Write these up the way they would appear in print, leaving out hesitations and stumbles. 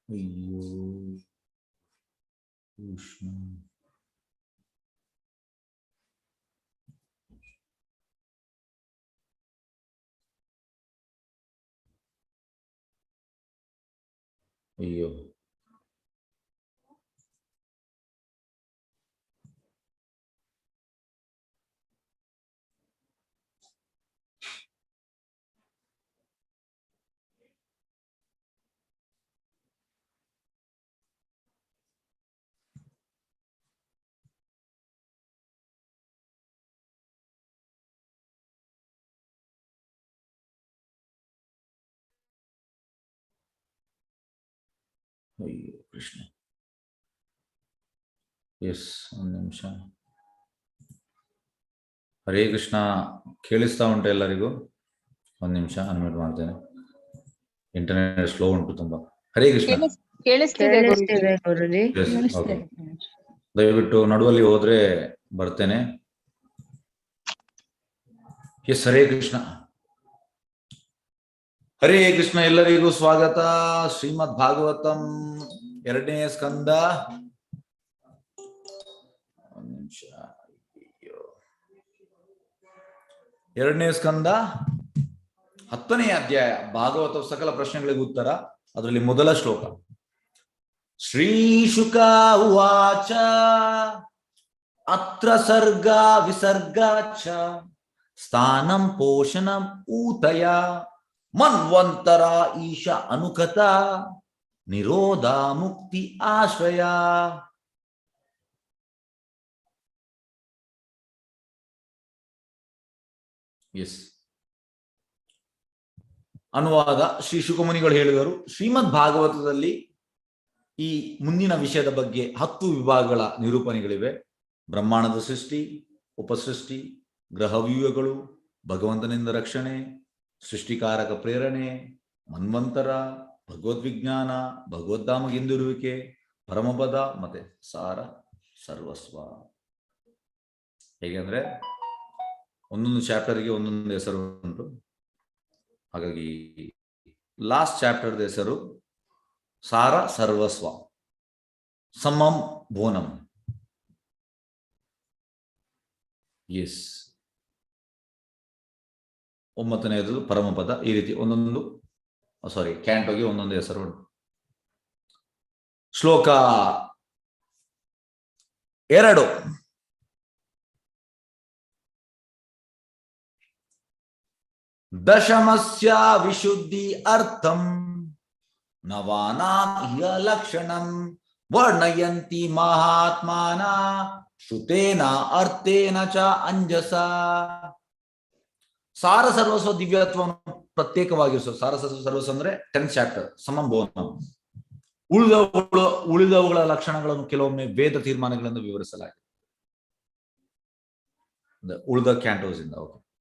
ಅಯ್ಯೋ ಕೃಷ್ಣ. ಅಯ್ಯೋ ಅಯ್ಯೋ ಕೃಷ್ಣ. ಎಸ್, ಒಂದು ನಿಮಿಷ. ಹರೇ ಕೃಷ್ಣ. ಕೇಳಿಸ್ತಾ ಉಂಟು ಎಲ್ಲರಿಗೂ? ಒಂದು ನಿಮಿಷ ಅನ್ಮ್ಯೂಟ್ ಮಾಡ್ತೇನೆ. ಇಂಟರ್ನೆಟ್ ಸ್ಲೋ ಉಂಟು ತುಂಬಾ. ಹರೇ ಕೃಷ್ಣ. ದಯವಿಟ್ಟು ನಡುವಲ್ಲಿ ಹೋದ್ರೆ ಬರ್ತೇನೆ. ಎಸ್, ಹರೇ ಕೃಷ್ಣ. ಹರೇ ಕೃಷ್ಣ. ಎಲ್ಲರಿಗೂ ಸ್ವಾಗತ. ಶ್ರೀಮದ್ ಭಾಗವತಂ 2ನೇ ಸ್ಕಂದ. ಒಂದು ನಿಮಿಷ. 2ನೇ ಸ್ಕಂದ 10ನೇ ಅಧ್ಯಾಯ ಭಾಗವತ ಸಕಲ ಪ್ರಶ್ನೆಗಳಿಗೆ ಉತ್ತರ. ಅದರಲ್ಲಿ ಮೊದಲ ಶ್ಲೋಕ. ಶ್ರೀ ಶುಕ ಉವಾಚ ಅತ್ರ ಸರ್ಗ ವಿಸರ್ಗ ಚ ಸ್ಥಾನಂ ಪೋಷಣಂ ಊತಯ ಮನ್ವಂತರ ಈಶ ಅನುಕತ ನಿರೋಧ ಮುಕ್ತಿ ಆಶ್ರಯ. ಎಸ್, ಅನುವಾದ. ಶ್ರೀ ಶುಕಮುನಿಗಳು ಹೇಳಿದರು, ಶ್ರೀಮದ್ ಭಾಗವತದಲ್ಲಿ ಈ ಮುಂದಿನ ವಿಷಯದ ಬಗ್ಗೆ 10 ವಿಭಾಗಗಳ ನಿರೂಪಣೆಗಳಿವೆ. ಬ್ರಹ್ಮಾಂಡದ ಸೃಷ್ಟಿ, ಉಪಸೃಷ್ಟಿ, ಗ್ರಹವ್ಯೂಹಗಳು, ಭಗವಂತನಿಂದ ರಕ್ಷಣೆ, ಸೃಷ್ಟಿಕಾರಕ ಪ್ರೇರಣೆ, ಮನ್ವಂತರ, ಭಗವದ್ವಿಜ್ಞಾನ, ಭಗವದ್ಧಾಮಗೆಂದಿರುವಿಕೆ, ಪರಮಪದ ಮತ್ತೆ ಸಾರ ಸರ್ವಸ್ವ. ಹೇಗೆಂದ್ರೆ ಒಂದೊಂದು ಚಾಪ್ಟರ್ಗೆ ಒಂದೊಂದು ಹೆಸರು ಉಂಟು. ಹಾಗಾಗಿ ಲಾಸ್ಟ್ ಚಾಪ್ಟರ್ದ ಹೆಸರು ಸಾರ ಸರ್ವಸ್ವ, ಸಮಂ ಭೋನಂ. ಎಸ್, 9ನೇದು ಪರಮಪದ. ಈ ರೀತಿ ಒಂದೊಂದು ಕ್ಯಾಂಟೋಗೆ ಒಂದೊಂದು ಹೆಸರು ಉಂಟು. ಶ್ಲೋಕ 2. ದಶಮಸ್ಯ ವಿಶುದ್ಧಿ ಅರ್ಥಂ ನವಾನಾಂ ಇಹ ಲಕ್ಷಣಂ ವರ್ಣಯಂತಿ ಮಹಾತ್ಮಾನ ಶ್ರುತೇನ ಅರ್ಥೇನ ಚ ಅಂಜಸ. ಸಾರ ಸರ್ವಸ್ವ ದಿವ್ಯತ್ವವನ್ನು ಪ್ರತ್ಯೇಕವಾಗಿರಿಸೋ ಸಾರ ಸರ್ವಸ್ವ ಅಂದ್ರೆ 10th ಚಾಪ್ಟರ್ ಸಮಂಭೋನ. ಉಳಿದವುಗಳ ಲಕ್ಷಣಗಳನ್ನು ಕೆಲವೊಮ್ಮೆ ವೇದ ತೀರ್ಮಾನಗಳನ್ನು ವಿವರಿಸಲಾಗಿದೆ. ಉಳಿದ ಕ್ಯಾಂಟೋಸ್ ಇಂದ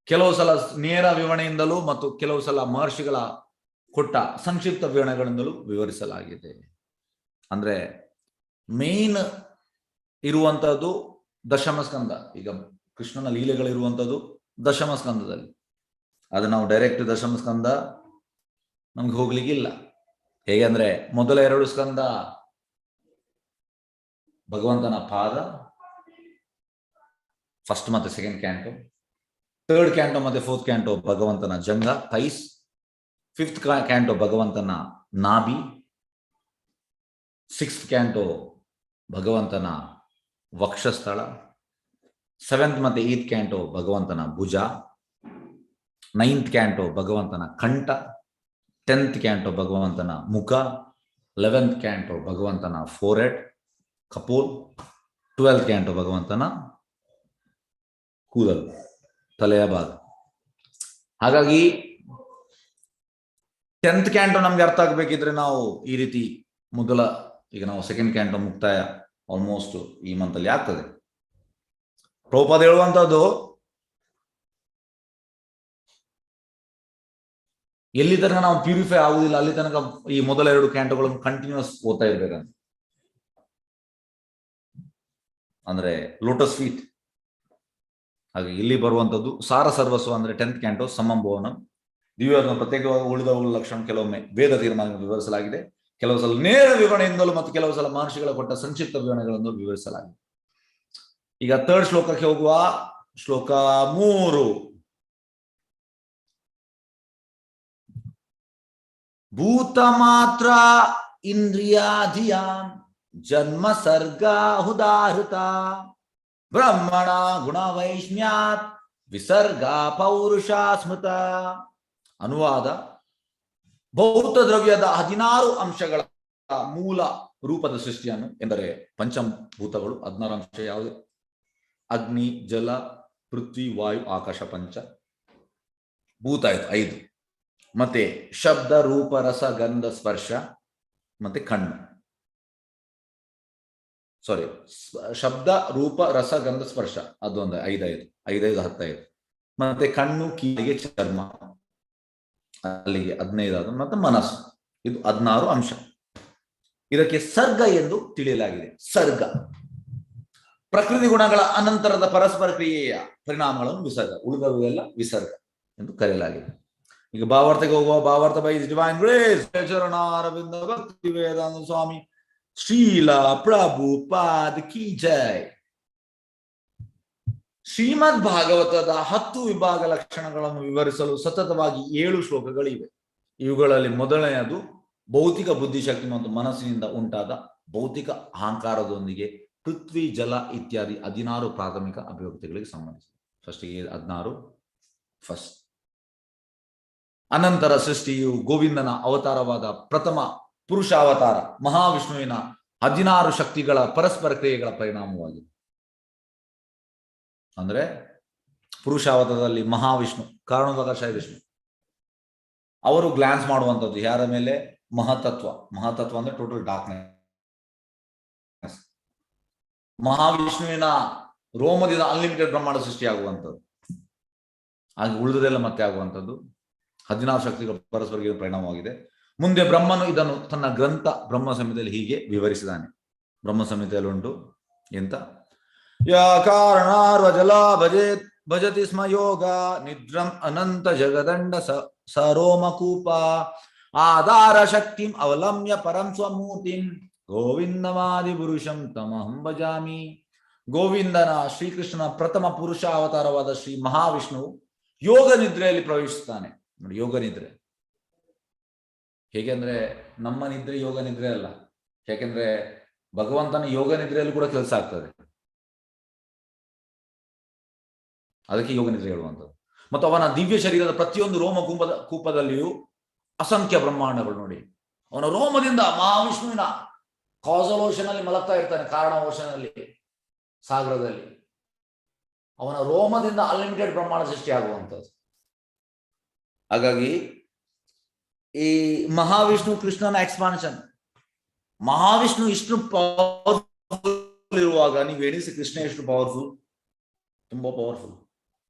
ಕೆಲವು ಸಲ ನೇರ ವಿವರಣೆಯಿಂದಲೂ ಮತ್ತು ಕೆಲವು ಸಲ ಮಹರ್ಷಿಗಳ ಕೊಟ್ಟ ಸಂಕ್ಷಿಪ್ತ ವಿವರಣೆಗಳಿಂದಲೂ ವಿವರಿಸಲಾಗಿದೆ. ಅಂದ್ರೆ ಮೇನ್ ಇರುವಂತಹದ್ದು ದಶಮ ಸ್ಕಂದ. ಈಗ ಕೃಷ್ಣನ ಲೀಲೆಗಳಿರುವಂತದ್ದು ದಶಮ ಸ್ಕಂದದಲ್ಲಿ. ಅದು ನಾವು ಡೈರೆಕ್ಟ್ ದಶಮ ಸ್ಕಂದ ನಮ್ಗೆ ಹೋಗ್ಲಿಕ್ಕಿಲ್ಲ. ಹೇಗೆ ಅಂದ್ರೆ ಮೊದಲ 2 ಸ್ಕಂದ ಭಗವಂತನ ಪಾದ, ಫಸ್ಟ್ ಮತ್ತೆ ಸೆಕೆಂಡ್ ಕ್ಯಾಂಟೋ. 3rd ಕ್ಯಾಂಟೋ ಮತ್ತೆ 4th ಕ್ಯಾಂಟೋ ಭಗವಂತನ ಜಂಗ, ಥೈಸ್. 5th ಕ್ಯಾಂಟೋ ಭಗವಂತನ ನಾಭಿ. 6th ಕ್ಯಾಂಟೋ ಭಗವಂತನ ವಕ್ಷಸ್ಥಳ. 7th ಮತ್ತೆ 8th ಕ್ಯಾಂಟೋ ಭಗವಂತನ ಭುಜ. 9th ಕ್ಯಾಂಟೋ ಭಗವಂತನ ಕಂಠ. 10th ಕ್ಯಾಂಟೋ ಭಗವಂತನ ಮುಖ. 11th ಕ್ಯಾಂಟೋ ಭಗವಂತನ ಫೋರೆಡ್, ಕಪೋಲ್. 12th ಕ್ಯಾಂಟೋ ಭಗವಂತನ ಕೂದಲು, ತಲೆಯ ಭಾಗ. ಹಾಗಾಗಿ 10th ಕ್ಯಾಂಟೋ ನಮ್ಗೆ ಅರ್ಥ ಆಗ್ಬೇಕಿದ್ರೆ ನಾವು ಈ ರೀತಿ ಈಗ ನಾವು 2nd ಕ್ಯಾಂಟೋ ಮುಕ್ತಾಯ ಆಲ್ಮೋಸ್ಟ್ ಈ ಮಂತ್ ಅಲ್ಲಿ ಆಗ್ತದೆ. ಪ್ರಭುಪಾದ ಹೇಳುವಂತದ್ದು ಎಲ್ಲಿ ತನಕ ನಾವು ಪ್ಯೂರಿಫೈ ಆಗುದಿಲ್ಲ ಅಲ್ಲಿ ತನಕ ಈ ಮೊದಲ 2 ಕ್ಯಾಂಟೋಗಳನ್ನು ಕಂಟಿನ್ಯೂಸ್ ಓದ್ತಾ ಇರ್ಬೇಕಂತ. ಅಂದ್ರೆ ಲೋಟಸ್ ಫೀಟ್. ಹಾಗೆ ಇಲ್ಲಿ ಬರುವಂತದ್ದು ಸಾರ ಸರ್ವಸ್ವ ಅಂದ್ರೆ 10th ಕ್ಯಾಂಟೋ ಸಮಂಭವನ. ದಿವ್ಯವನ್ನು ಪ್ರತ್ಯೇಕವಾಗಿ ಉಳಿದವುಗಳ ಲಕ್ಷಣ ಕೆಲವೊಮ್ಮೆ ವೇದ ತೀರ್ಮಾನ ವಿವರಿಸಲಾಗಿದೆ, ಕೆಲವು ಸಲ ನೇರ ವಿವರಣೆಯಿಂದಲೂ ಮತ್ತು ಕೆಲವು ಸಲ ಮಹರ್ಷಿಗಳ ಕೊಟ್ಟ ಸಂಕ್ಷಿಪ್ತ ವಿವರಣೆಗಳನ್ನು ವಿವರಿಸಲಾಗಿದೆ. ಈಗ ಥರ್ಡ್ ಶ್ಲೋಕಕ್ಕೆ ಹೋಗುವ. ಶ್ಲೋಕ 3. ಭೂತ ಮಾತ್ರ ಇಂದ್ರಿಯಾಧಿಯಾನ್ ಜನ್ಮ ಸರ್ಗ ಹುದಾಹೃತ ಬ್ರಹ್ಮಣ ಗುಣ ವೈಷ್ಣ್ಯಾತ್ ವಿಸರ್ಗ ಪೌರುಷ ಸ್ಮೃತ. ಅನುವಾದ: ಭೌತ ದ್ರವ್ಯದ 16 ಅಂಶಗಳ ಮೂಲ ರೂಪದ ಸೃಷ್ಟಿಯನ್ನು, ಎಂದರೆ ಪಂಚಭೂತಗಳು 16 ಅಂಶ ಯಾವುದು? ಅಗ್ನಿ, ಜಲ, ಪೃಥ್ವಿ, ವಾಯು, ಆಕಾಶ, ಪಂಚ ಭೂತ ಆಯ್ತು 5. ಮತ್ತೆ ಶಬ್ದ, ರೂಪ, ರಸ, ಗಂಧ, ಸ್ಪರ್ಶ ಮತ್ತೆ ಕಣ್ಣು. ಸಾರಿ, ಶಬ್ದ, ರೂಪ, ರಸ, ಗಂಧ, ಸ್ಪರ್ಶ ಅದೊಂದು 5 15. ಮತ್ತೆ ಕಣ್ಣು, ಕಿವಿಗೆ, ಚರ್ಮ ಅಲ್ಲಿಗೆ 15. ಮತ್ತೆ ಮನಸ್ಸು, ಇದು 16 ಅಂಶ. ಇದಕ್ಕೆ ಸರ್ಗ ಎಂದು ತಿಳಿಯಲಾಗಿದೆ. ಸರ್ಗ ಪ್ರಕೃತಿ ಗುಣಗಳ ಅನಂತರದ ಪರಸ್ಪರ ಕ್ರಿಯೆಯ ಪರಿಣಾಮಗಳನ್ನು ವಿಸರ್ಗ, ಉಳಿದವೆಲ್ಲ ವಿಸರ್ಗ ಎಂದು ಕರೆಯಲಾಗಿದೆ. ಈಗ ಭಾವಾರ್ಥಕ್ಕೆ ಹೋಗುವ. ಭಾವಾರ್ಥ ಬೈ ಡಿವೈನ್ ಗ್ರೇಸ್ ಚರಣಾರವಿಂದ ಭಕ್ತಿ ವೇದಾಂತ ಸ್ವಾಮಿ ಶ್ರೀಲ ಪ್ರಭುಪಾದ್ ಕಿ ಜೈ. ಶ್ರೀಮದ್ ಭಾಗವತದ 10 ವಿಭಾಗ ಲಕ್ಷಣಗಳನ್ನು ವಿವರಿಸಲು ಸತತವಾಗಿ 7 ಶ್ಲೋಕಗಳಿವೆ. ಇವುಗಳಲ್ಲಿ ಮೊದಲನೆಯದು ಭೌತಿಕ ಬುದ್ಧಿಶಕ್ತಿ ಮತ್ತು ಮನಸ್ಸಿನಿಂದ ಉಂಟಾದ ಭೌತಿಕ ಅಹಂಕಾರದೊಂದಿಗೆ ಪೃಥ್ವಿ, ಜಲ ಇತ್ಯಾದಿ 16 ಪ್ರಾಥಮಿಕ ಅಭಿವ್ಯಕ್ತಿಗಳಿಗೆ ಸಂಬಂಧಿಸಿದೆ. ಫಸ್ಟಿಗೆ 16 ಫಸ್ಟ್. ಅನಂತರ ಸೃಷ್ಟಿಯು ಗೋವಿಂದನ ಅವತಾರವಾದ ಪ್ರಥಮ ಪುರುಷಾವತಾರ ಮಹಾವಿಷ್ಣುವಿನ 16 ಶಕ್ತಿಗಳ ಪರಸ್ಪರ ಕ್ರಿಯೆಗಳ ಪರಿಣಾಮವಾಗಿದೆ. ಅಂದ್ರೆ ಪುರುಷಾವತಾರದಲ್ಲಿ ಮಹಾವಿಷ್ಣು, ಕಾರಣೋದಕಶಾಹಿ ವಿಷ್ಣು, ಅವರು ಗ್ಲಾನ್ಸ್ ಮಾಡುವಂಥದ್ದು ಯಾರ ಮೇಲೆ? ಮಹತತ್ವ. ಮಹತತ್ವ ಅಂದ್ರೆ ಟೋಟಲ್ ಡಾರ್ಕ್ನೆಸ್. ಮಹಾವಿಷ್ಣುವಿನ ರೋಮದಿಂದ ಅನ್ಲಿಮಿಟೆಡ್ ಬ್ರಹ್ಮಾಂಡ ಸೃಷ್ಟಿಯಾಗುವಂಥದ್ದು. ಹಾಗೆ ಉಳಿದದೆಲ್ಲ ಮತ್ತೆ ಆಗುವಂಥದ್ದು 16 ಶಕ್ತಿಗಳ ಪರಸ್ಪರ ಪರಿಣಾಮವಾಗಿದೆ. ಮುಂದೆ ಬ್ರಹ್ಮನು ಇದನ್ನು ತನ್ನ ಗ್ರಂಥ ಬ್ರಹ್ಮ ಸಂಹಿತೆಯಲ್ಲಿ ಹೀಗೆ ವಿವರಿಸಿದ್ದಾನೆ. ಬ್ರಹ್ಮ ಸಂಹಿತೆಯಲ್ಲಿ ಉಂಟು ಎಂತ: ಯಾ ಕಾರಣಾರ್ವಜಲ ಭಜತಿ ಸ್ಮ ಯೋಗ ನಿದ್ರಂ ಅನಂತ ಜಗದಂಡ ಸರೋಮಕೂಪ ಆಧಾರ ಶಕ್ತಿಂ ಅವಲಂಬ್ಯ ಪರಂ ಸ್ವಮೂರ್ತಿಂ ಗೋವಿಂದಮಾದಿ ಪುರುಷಂ ತಮಹಂ ಭಜಾಮಿ. ಗೋವಿಂದನ ಶ್ರೀಕೃಷ್ಣನ ಪ್ರಥಮ ಪುರುಷ ಅವತಾರವಾದ ಶ್ರೀ ಮಹಾವಿಷ್ಣುವು ಯೋಗ ನಿದ್ರೆಯಲ್ಲಿ ಪ್ರವೇಶಿಸ್ತಾನೆ. ನೋಡಿ, ಯೋಗ ನಿದ್ರೆ ಹೇಗೆಂದ್ರೆ ನಮ್ಮ ನಿದ್ರೆ ಯೋಗ ನಿದ್ರೆ ಅಲ್ಲ. ಯಾಕೆಂದ್ರೆ ಭಗವಂತನ ಯೋಗ ನಿದ್ರೆಯಲ್ಲಿ ಕೂಡ ಕೆಲಸ ಆಗ್ತದೆ, ಅದಕ್ಕೆ ಯೋಗ ನಿದ್ರೆ ಹೇಳುವಂಥದ್ದು. ಮತ್ತು ಅವನ ದಿವ್ಯ ಶರೀರದ ಪ್ರತಿಯೊಂದು ರೋಮ ಕೂಪದಲ್ಲಿಯೂ ಅಸಂಖ್ಯ ಬ್ರಹ್ಮಾಂಡಗಳು. ನೋಡಿ, ಅವನ ರೋಮದಿಂದ ಮಹಾವಿಷ್ಣುವಿನ ಕಾಸಲ್ ಓಷನ್ ಅಲ್ಲಿ ಮಲಗ್ತಾ ಇರ್ತಾನೆ, ಕಾರಣ ಓಷನ್ ಅಲ್ಲಿ, ಸಾಗರದಲ್ಲಿ. ಅವನ ರೋಮದಿಂದ ಅನ್ಲಿಮಿಟೆಡ್ ಬ್ರಹ್ಮಾಂಡ ಸೃಷ್ಟಿ ಆಗುವಂಥದ್ದು. ಹಾಗಾಗಿ ಈ ಮಹಾವಿಷ್ಣು ಕೃಷ್ಣನ ಎಕ್ಸ್ಪಾನ್ಷನ್. ಮಹಾವಿಷ್ಣು ಇಷ್ಟು ಪವರ್ಫುಲ್ ಇರುವಾಗ ನೀವು ಎಣಿಸಿ ಕೃಷ್ಣ ಎಷ್ಟು ಪವರ್ಫುಲ್, ತುಂಬಾ ಪವರ್ಫುಲ್.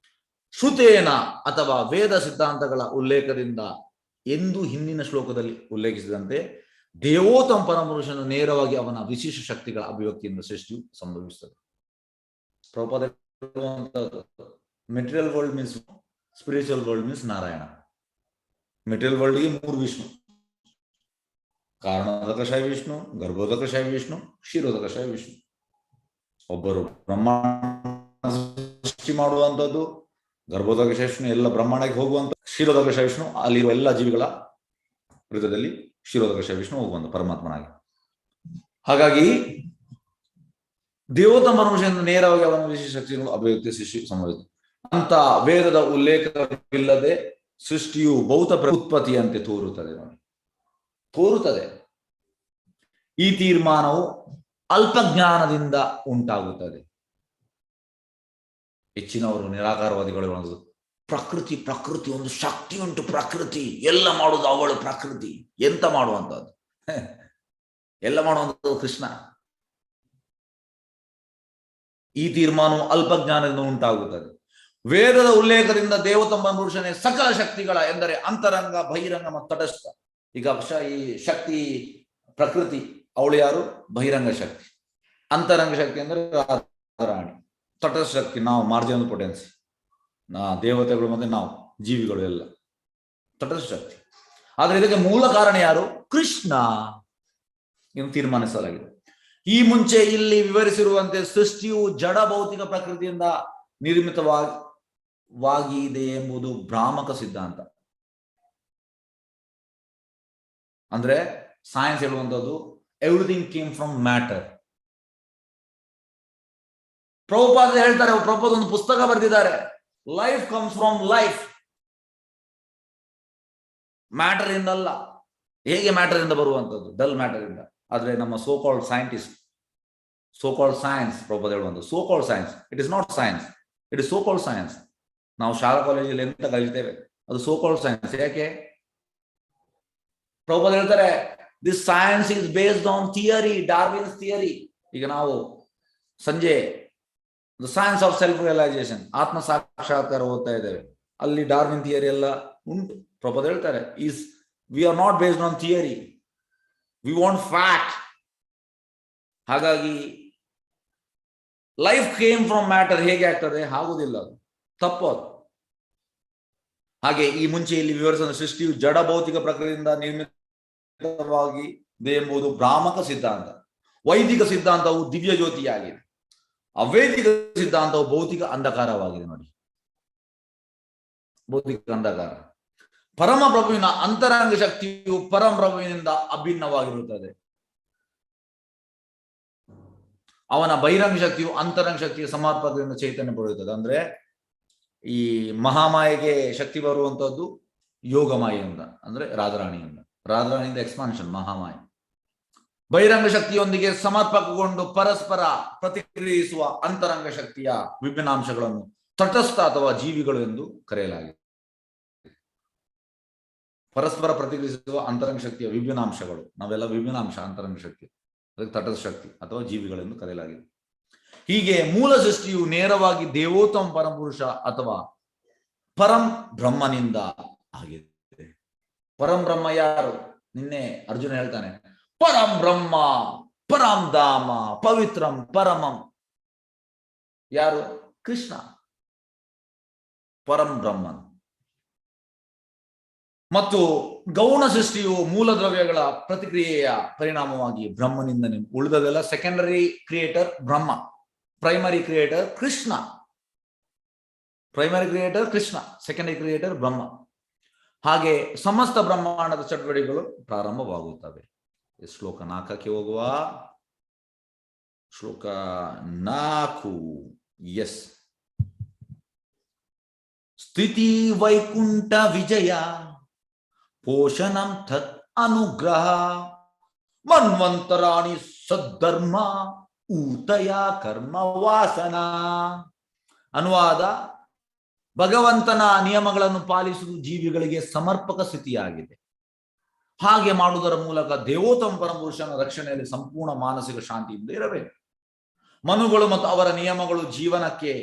ಶ್ರುತೇನ ಅಥವಾ ವೇದ ಸಿದ್ಧಾಂತಗಳ ಉಲ್ಲೇಖದಿಂದ ಎಂದು ಹಿಂದಿನ ಶ್ಲೋಕದಲ್ಲಿ ಉಲ್ಲೇಖಿಸಿದಂತೆ ದೇವೋತ್ತಮ ಪರಮಪುರುಷನು ನೇರವಾಗಿ ಅವನ ವಿಶೇಷ ಶಕ್ತಿಗಳ ಅಭಿವ್ಯಕ್ತಿಯಿಂದ ಸೃಷ್ಟಿಯು ಸಂಭವಿಸುತ್ತದೆ. Prabhupada material world means spiritual world means Narayana. Material ವರ್ಲ್ಡ್ಗೆ 3 ವಿಷ್ಣು: ಕಾರಣೋದಕಶಾಹಿ ವಿಷ್ಣು, ಗರ್ಭೋದಕಶಾಹಿ ವಿಷ್ಣು, ಕ್ಷೀರೋದಕಶಾಹಿ ವಿಷ್ಣು. ಒಬ್ಬರು ಬ್ರಹ್ಮಾಂಡ ಸೃಷ್ಟಿ ಮಾಡುವಂಥದ್ದು, ಗರ್ಭೋದಕಶಾಹಿ ವಿಷ್ಣು ಎಲ್ಲ ಬ್ರಹ್ಮಾಂಡಕ್ಕೆ ಹೋಗುವಂತ, ಕ್ಷೀರೋದಕಶಾಹಿ ವಿಷ್ಣು ಅಲ್ಲಿರುವ ಎಲ್ಲ ಜೀವಿಗಳ ಹೃದಯದಲ್ಲಿ ಕ್ಷೀರೋದಕಶಾಹಿ ವಿಷ್ಣು ಹೋಗುವಂತ ಪರಮಾತ್ಮನಾಗಿ. ಹಾಗಾಗಿ ದೇವೋತ್ತಮ ಪರಮಪುರುಷನಿಂದ ನೇರವಾಗಿ ಅವನ ವಿಶೇಷ ಶಕ್ತಿಗಳು ಅಭಿವ್ಯಕ್ತಿ ಸೃಷ್ಟಿ ಸಂಭವಿಸಿದೆ. ಅಂತ ವೇದದ ಉಲ್ಲೇಖವಿಲ್ಲದೆ ಸೃಷ್ಟಿಯು ಭೌತ ಉತ್ಪತ್ತಿಯಂತೆ ತೋರುತ್ತದೆ. ಈ ತೀರ್ಮಾನವು ಅಲ್ಪಜ್ಞಾನದಿಂದ ಉಂಟಾಗುತ್ತದೆ. ಹೆಚ್ಚಿನವರು ನಿರಾಕಾರವಾದಿಗಳು ಪ್ರಕೃತಿ ಒಂದು ಶಕ್ತಿ ಉಂಟು, ಪ್ರಕೃತಿ ಎಲ್ಲ ಮಾಡುವುದು ಅವಳು, ಪ್ರಕೃತಿ ಎಂತ ಮಾಡುವಂಥದ್ದು, ಎಲ್ಲ ಮಾಡುವಂಥದ್ದು ಕೃಷ್ಣ. ಈ ತೀರ್ಮಾನವು ಅಲ್ಪಜ್ಞಾನದಿಂದ ಉಂಟಾಗುತ್ತದೆ. ವೇದದ ಉಲ್ಲೇಖದಿಂದ ದೇವೋತ್ತಮ ಪುರುಷನೇ ಸಕಲ ಶಕ್ತಿಗಳ, ಎಂದರೆ ಅಂತರಂಗ, ಬಹಿರಂಗ ಮತ್ತು ತಟಸ್ಥ. ಈಗ ಈ ಶಕ್ತಿ ಪ್ರಕೃತಿ ಅವಳು ಯಾರು? ಬಹಿರಂಗ ಶಕ್ತಿ. ಅಂತರಂಗ ಶಕ್ತಿ ಅಂದ್ರೆ ರಾಣಿ. ತಟಸ್ಥ ಶಕ್ತಿ ನಾವು, ಮಾರ್ಜಿನಲ್ ಪೊಟೆನ್ಸಿ, ದೇವತೆಗಳು ಮತ್ತೆ ನಾವು ಜೀವಿಗಳು ಎಲ್ಲ ತಟಸ್ಥ ಶಕ್ತಿ. ಆದ್ರೆ ಇದಕ್ಕೆ ಮೂಲ ಕಾರಣ ಯಾರು? ಕೃಷ್ಣ. ಎಂದು ತೀರ್ಮಾನಿಸಲಾಗಿದೆ. ಈ ಮುಂಚೆ ಇಲ್ಲಿ ವಿವರಿಸಿರುವಂತೆ ಸೃಷ್ಟಿಯು ಜಡ ಭೌತಿಕ ಪ್ರಕೃತಿಯಿಂದ ನಿರ್ಮಿತವಾಗಿದೆ ಎಂಬುದು ಭ್ರಾಮಕ ಸಿದ್ಧಾಂತ. ಅಂದ್ರೆ ಸೈನ್ಸ್ ಹೇಳುವಂಥದ್ದು everything came from matter. Prabhupada ಹೇಳ್ತಾರೆ, ಪ್ರಭುಪಾದ ಒಂದು ಪುಸ್ತಕ ಬರೆದಿದ್ದಾರೆ, life comes from life, matter ಇಂದಲ್ಲ. ಹೇಗೆ ಮ್ಯಾಟರ್ ಇಂದ ಬರುವಂಥದ್ದು? ಡಲ್ ಮ್ಯಾಟರ್ ಇಂದ. ಆದ್ರೆ ನಮ್ಮ so called scientist, so called science, Prabhupada ಹೇಳುವಂಥದ್ದು so called science, it is not science, it is so called science. ನಾವು ಶಾಲಾ ಕಾಲೇಜಲ್ಲಿ ಎಂತ ಕಲಿತೇವೆ ಅದು ಸೋ ಕಾಲ್ಡ್ ಸೈನ್ಸ್. ಯಾಕೆ? ಪ್ರಭುಪಾದ ಹೇಳ್ತಾರೆ, this science is based on theory, Darwin's theory. ಈಗ ನಾವು ಸಂಜೆ the science of self realisation, ಆತ್ಮ ಸಾಕ್ಷಾತ್ಕಾರ ಓದ್ತಾ ಇದ್ದೇವೆ. ಅಲ್ಲಿ ಡಾರ್ವಿನ್ ಥಿಯರಿ ಎಲ್ಲ ಉಂಟು. ಪ್ರಭುಪಾದ ಹೇಳ್ತಾರೆ, is we are not based on theory, we want fact. ಹಾಗಾಗಿ ಲೈಫ್ ಕೇಮ್ ಫ್ರಮ್ ಮ್ಯಾಟರ್ ಹೇಗೆ ಆಗ್ತದೆ? ಆಗುವುದಿಲ್ಲ, ಅದು ತಪ್ಪು. ಹಾಗೆ ಈ ಮುಂಚೆ ಇಲ್ಲಿ ವಿವರಿಸಿದ ಸೃಷ್ಟಿಯು ಜಡ ಭೌತಿಕ ಪ್ರಕೃತಿಯಿಂದ ನಿರ್ಮಿತವಾಗಿದೆ ಎಂಬುದು ಭ್ರಾಮಕ ಸಿದ್ಧಾಂತ. ವೈದಿಕ ಸಿದ್ಧಾಂತವು ದಿವ್ಯ ಜ್ಯೋತಿಯಾಗಿದೆ, ಅವೈದಿಕ ಸಿದ್ಧಾಂತವು ಭೌತಿಕ ಅಂಧಕಾರವಾಗಿದೆ. ನೋಡಿ, ಭೌತಿಕ ಅಂಧಕಾರ. ಪರಮಪ್ರಭುವಿನ ಅಂತರಂಗ ಶಕ್ತಿಯು ಪರಮಪ್ರಭುವಿನಿಂದ ಅಭಿನ್ನವಾಗಿರುತ್ತದೆ. ಅವನ ಬಹಿರಂಗ ಶಕ್ತಿಯು ಅಂತರಂಗ ಶಕ್ತಿಯ ಸಮರ್ಪಕದಿಂದ ಚೈತನ್ಯ ಪಡೆಯುತ್ತದೆ. ಅಂದ್ರೆ ಈ ಮಹಾಮಾಯೆಗೆ ಶಕ್ತಿ ಬರುವಂತದ್ದು ಯೋಗಮಾಯೆಯಿಂದ, ಅಂದ್ರೆ ರಾಧಾರಾಣಿಯಿಂದ. ರಾಧಾರಾಣಿಯಿಂದ ಎಕ್ಸ್ಪಾನ್ಷನ್ ಮಹಾಮಾಯೆ. ಬಹಿರಂಗ ಶಕ್ತಿಯೊಂದಿಗೆ ಸಮರ್ಪಕಗೊಂಡು ಪರಸ್ಪರ ಪ್ರತಿಕ್ರಿಯಿಸುವ ಅಂತರಂಗ ಶಕ್ತಿಯ ವಿಭಿನ್ನಾಂಶಗಳನ್ನು ತಟಸ್ಥ ಅಥವಾ ಜೀವಿಗಳು ಎಂದು ಕರೆಯಲಾಗಿದೆ. ಪರಸ್ಪರ ಪ್ರತಿಕ್ರಿಯಿಸುವ ಅಂತರಂಗ ಶಕ್ತಿಯ ವಿಭಿನ್ನಾಂಶಗಳು, ನಾವೆಲ್ಲ ವಿಭಿನ್ನಾಂಶ ಅಂತರಂಗ ಶಕ್ತಿ, ಅದಕ್ಕೆ ತಟಸ್ಥ ಶಕ್ತಿ ಅಥವಾ ಜೀವಿಗಳೆಂದು ಕರೆಯಲಾಗಿದೆ. ಹೀಗೆ ಮೂಲ ಸೃಷ್ಟಿಯು ನೇರವಾಗಿ ದೇವೋತ್ತಮ ಪರಮಪುರುಷ ಅಥವಾ ಪರಂ ಬ್ರಹ್ಮನಿಂದ ಆಗಿದೆ. ಪರಂ ಬ್ರಹ್ಮ ಯಾರು? ನಿನ್ನೆ ಅರ್ಜುನ ಹೇಳ್ತಾನೆ, ಪರಂ ಬ್ರಹ್ಮ ಪರಂ ಧಾಮ ಪವಿತ್ರಂ ಪರಮಂ. ಯಾರು? ಕೃಷ್ಣ, ಪರಂ ಬ್ರಹ್ಮನ್. ಮತ್ತು ಗೌಣ ಸೃಷ್ಟಿಯು ಮೂಲ ದ್ರವ್ಯಗಳ ಪ್ರತಿಕ್ರಿಯೆಯ ಪರಿಣಾಮವಾಗಿ ಬ್ರಹ್ಮನಿಂದ ಉಳಿದದೆಲ್ಲ secondary creator Brahma, primary creator Krishna. Primary creator Krishna, secondary creator Brahma. ಹಾಗೆ ಸಮಸ್ತ ಬ್ರಹ್ಮಾಂಡದ ಚಟುವಟಿಕೆಗಳು ಪ್ರಾರಂಭವಾಗುತ್ತವೆ. ಶ್ಲೋಕ 4ಕ್ಕೆ ಹೋಗುವ. ಶ್ಲೋಕ 4. ಎಸ್. ಸ್ಥಿತಿ ವೈಕುಂಠ ವಿಜಯ ಪೋಷಣಂ ತತ್ ಅನುಗ್ರಹ ಮನ್ವಂತರಾಣಿ ಸದ್ಧರ್ಮ ಊತಯ ಕರ್ಮ ವಾಸನ. ಅನುವಾದ: ಭಗವಂತನ ನಿಯಮಗಳನ್ನು ಪಾಲಿಸುವುದು ಜೀವಿಗಳಿಗೆ ಸಮರ್ಪಕ ಸ್ಥಿತಿಯಾಗಿದೆ. ಹಾಗೆ ಮಾಡುವುದರ ಮೂಲಕ ದೇವೋತ್ತಮ ಪರಮಪುರುಷನ ರಕ್ಷಣೆಯಲ್ಲಿ ಸಂಪೂರ್ಣ ಮಾನಸಿಕ ಶಾಂತಿಯಿಂದ ಇರಬೇಕು. ಮನುಗಳು ಮತ್ತು ಅವರ ನಿಯಮಗಳು ಜೀವನಕ್ಕೆ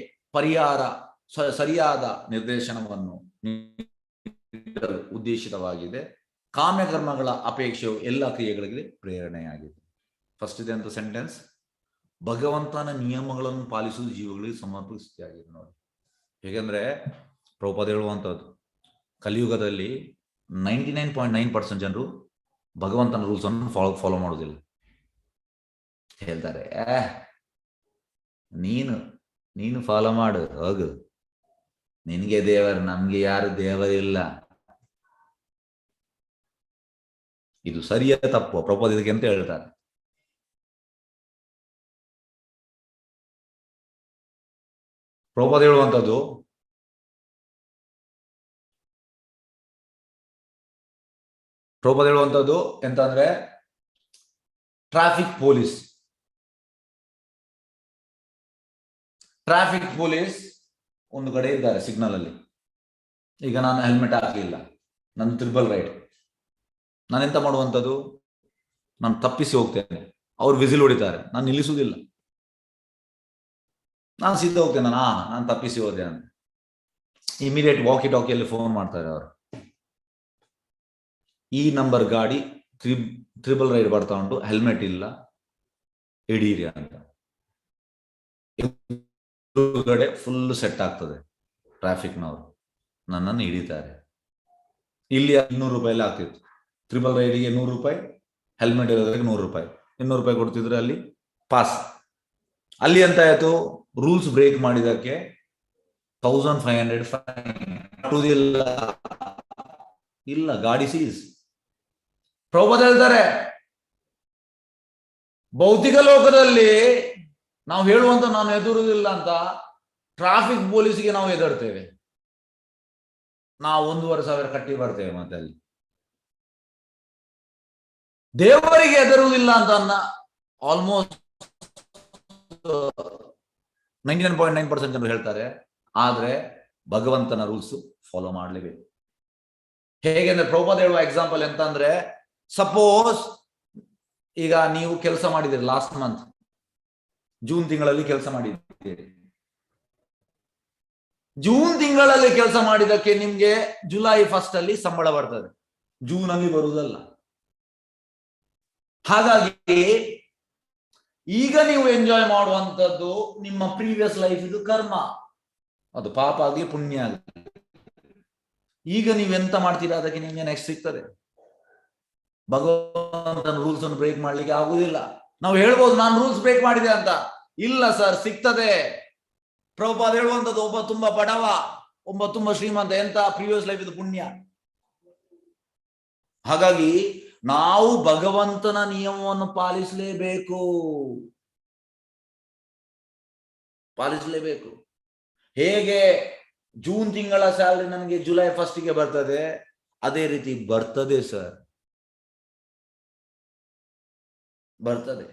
ಸರಿಯಾದ ನಿರ್ದೇಶನವನ್ನು ನೀಡಲು ಉದ್ದೇಶಿತವಾಗಿದೆ. ಕಾಮ್ಯಕರ್ಮಗಳ ಅಪೇಕ್ಷೆಯು ಎಲ್ಲ ಕ್ರಿಯೆಗಳಿಗೆ ಪ್ರೇರಣೆಯಾಗಿದೆ. ಫಸ್ಟ್ ಇದೆ ಅಂತ ಸೆಂಟೆನ್ಸ್, ಭಗವಂತನ ನಿಯಮಗಳನ್ನು ಪಾಲಿಸುವುದು ಜೀವಗಳಿಗೆ ಸಮರ್ಪಕ ಸ್ಥಿತಿಯಾಗಿದೆ. ನೋಡಿ, ಹೇಗೆಂದ್ರೆ ಪ್ರಭುಪಾದ ಹೇಳುವಂಥದ್ದು, ಕಲಿಯುಗದಲ್ಲಿ 99.9% ಜನರು ಭಗವಂತನ ರೂಲ್ಸ್ ಅನ್ನು ಫಾಲೋ ಮಾಡೋದಿಲ್ಲ. ಹೇಳ್ತಾರೆ, ನೀನು ಫಾಲೋ ಮಾಡು, ಹೋಗು, ನಿನಗೆ ದೇವರು, ನಮ್ಗೆ ಯಾರು ದೇವರಿಲ್ಲ. ಇದು ಸರಿಯ ತಪ್ಪು? ಪ್ರಭುಪಾದ ಇದಕ್ಕೆ ಅಂತ ಹೇಳ್ತಾರೆ. ಪ್ರಭುಪಾದ ಹೇಳುವಂಥದ್ದು, ಎಂತ ಅಂದ್ರೆ, ಟ್ರಾಫಿಕ್ ಪೊಲೀಸ್ ಒಂದು ಕಡೆ ಇದ್ದಾರೆ ಸಿಗ್ನಲ್ ಅಲ್ಲಿ. ಈಗ ನಾನು ಹೆಲ್ಮೆಟ್ ಹಾಕಲಿಲ್ಲ, ನನ್ನ ಟ್ರಿಬಲ್ ರೈಟ್. ನಾನು ಎಂತ ಮಾಡುವಂಥದ್ದು? ನಾನು ತಪ್ಪಿಸಿ ಹೋಗ್ತೇನೆ, ಅವ್ರು ವಿಸಿಲ್ ಹೊಡಿತಾರೆ, ನಾನು ನಿಲ್ಲಿಸುವುದಿಲ್ಲ, ನಾನು ಸಿದ್ಧ ಹೋಗ್ತೇನೆ, ನಾನು ತಪ್ಪಿಸಿ ಹೋದೆ ಅಂತ. ಇಮಿಡಿಯೇಟ್ ವಾಕಿ ಟಾಕಿಯಲ್ಲಿ ಫೋನ್ ಮಾಡ್ತಾರೆ ಅವರು, ಈ ನಂಬರ್ ಗಾಡಿ ಟ್ರಿಬಲ್ ರೈಡ್ ಬರ್ತಾ ಉಂಟು, ಹೆಲ್ಮೆಟ್ ಇಲ್ಲ, ಹಿಡೀರಿ ಅಂತ. ಕಡೆ ಫುಲ್ ಸೆಟ್ ಆಗ್ತದೆ, ಟ್ರಾಫಿಕ್ನವರು ನನ್ನನ್ನು ಹಿಡಿತಾರೆ. ಇಲ್ಲಿ 200 ರೂಪಾಯಿ ಆಗ್ತಿತ್ತು, ಟ್ರಿಬಲ್ ರೈಡಿಗೆ 100 ರೂಪಾಯಿ, ಹೆಲ್ಮೆಟ್ ಇರೋದಕ್ಕೆ 100 ರೂಪಾಯಿ. 200 ರೂಪಾಯಿ ಕೊಡ್ತಿದ್ರೆ ಅಲ್ಲಿ ಪಾಸ್. ಅಲ್ಲಿ ಅಂತ ಆಯ್ತು, ರೂಲ್ಸ್ ಬ್ರೇಕ್ ಮಾಡಿದಕ್ಕೆ 1500 ಫೈನ್. ಇಲ್ಲ, ಗಾಡಿ ಸೀಸ್. ಪ್ರಭುಪಾದ ಹೇಳ್ತಾರೆ, ಭೌತಿಕ ಲೋಕದಲ್ಲಿ ನಾವು ಹೇಳುವಂತ ನಾನು ಎದುರುದಿಲ್ಲ ಅಂತ ಟ್ರಾಫಿಕ್ ಪೊಲೀಸ್ಗೆ ನಾವು ಎದುರ್ತೇವೆ. ನಾವು 1500 ಕಟ್ಟಿ ಬರ್ತೇವೆ. ಮತ್ತೆ ಅಲ್ಲಿ ದೇವರಿಗೆ ಎದುರುವುದಿಲ್ಲ ಅಂತ ಆಲ್ಮೋಸ್ಟ್ 99.9% ಜನರು ಹೇಳ್ತಾರೆ. ಆದ್ರೆ ಭಗವಂತನ ರೂಲ್ಸ್ ಫಾಲೋ ಮಾಡಲೇಬೇಕು. ಹೇಗೆ ಅಂದ್ರೆ ಪ್ರಭುಪಾದ ಹೇಳುವ ಎಕ್ಸಾಂಪಲ್ ಎಂತ ಅಂದ್ರೆ, ಸಪೋಸ್ ಈಗ ನೀವು ಕೆಲಸ ಮಾಡಿದಿರಿ, ಲಾಸ್ಟ್ ಮಂತ್ ಜೂನ್ ತಿಂಗಳಲ್ಲಿ ಕೆಲಸ ಮಾಡಿದ್ದೀರಿ. ಜೂನ್ ತಿಂಗಳಲ್ಲಿ ಕೆಲಸ ಮಾಡಿದಕ್ಕೆ ನಿಮ್ಗೆ ಜುಲೈ 1st ಅಲ್ಲಿ ಸಂಬಳ ಬರ್ತದೆ, ಜೂನ್ ಅಲ್ಲಿ ಬರುವುದಲ್ಲ. ಹಾಗಾಗಿ ಈಗ ನೀವು ಎಂಜಾಯ್ ಮಾಡುವಂತದ್ದು ನಿಮ್ಮ ಪ್ರೀವಿಯಸ್ ಲೈಫ್, ಇದು ಕರ್ಮ, ಅದು ಪಾಪ ಆಗ್ಲಿ ಪುಣ್ಯ ಆಗ್ಲಿ. ಈಗ ನೀವೆಂತ ಮಾಡ್ತೀರಾ ಅದಕ್ಕೆ ನಿಮ್ಗೆ ನೆಕ್ಸ್ಟ್ ಸಿಗ್ತದೆ. ಭಗವಂತನ ರೂಲ್ಸ್ ಅನ್ನು ಬ್ರೇಕ್ ಮಾಡ್ಲಿಕ್ಕೆ ಆಗುದಿಲ್ಲ. ನಾವು ಹೇಳ್ಬೋದು ನಾನು ರೂಲ್ಸ್ ಬ್ರೇಕ್ ಮಾಡಿದೆ ಅಂತ, ಇಲ್ಲ ಸರ್, ಸಿಗ್ತದೆ. ಪ್ರಭುಪಾದ ಹೇಳುವಂಥದ್ದು, ಒಬ್ಬ ತುಂಬಾ ಬಡವ, ಒಬ್ಬ ತುಂಬಾ ಶ್ರೀಮಂತ, ಎಂತ ಪ್ರೀವಿಯಸ್ ಲೈಫ್ ಇದು ಪುಣ್ಯ. ಹಾಗಾಗಿ ನಾವು ಭಗವಂತನ ನಿಯಮವನ್ನು ಪಾಲಿಸಲೇಬೇಕು. ಹೇಗೆ ಜೂನ್ ತಿಂಗಳ ಸ್ಯಾಲರಿ ನನಗೆ ಜುಲೈ 1st ಬರ್ತದೆ, ಅದೇ ರೀತಿ ಬರ್ತದೆ ಸರ್, ಬರ್ತದೆ.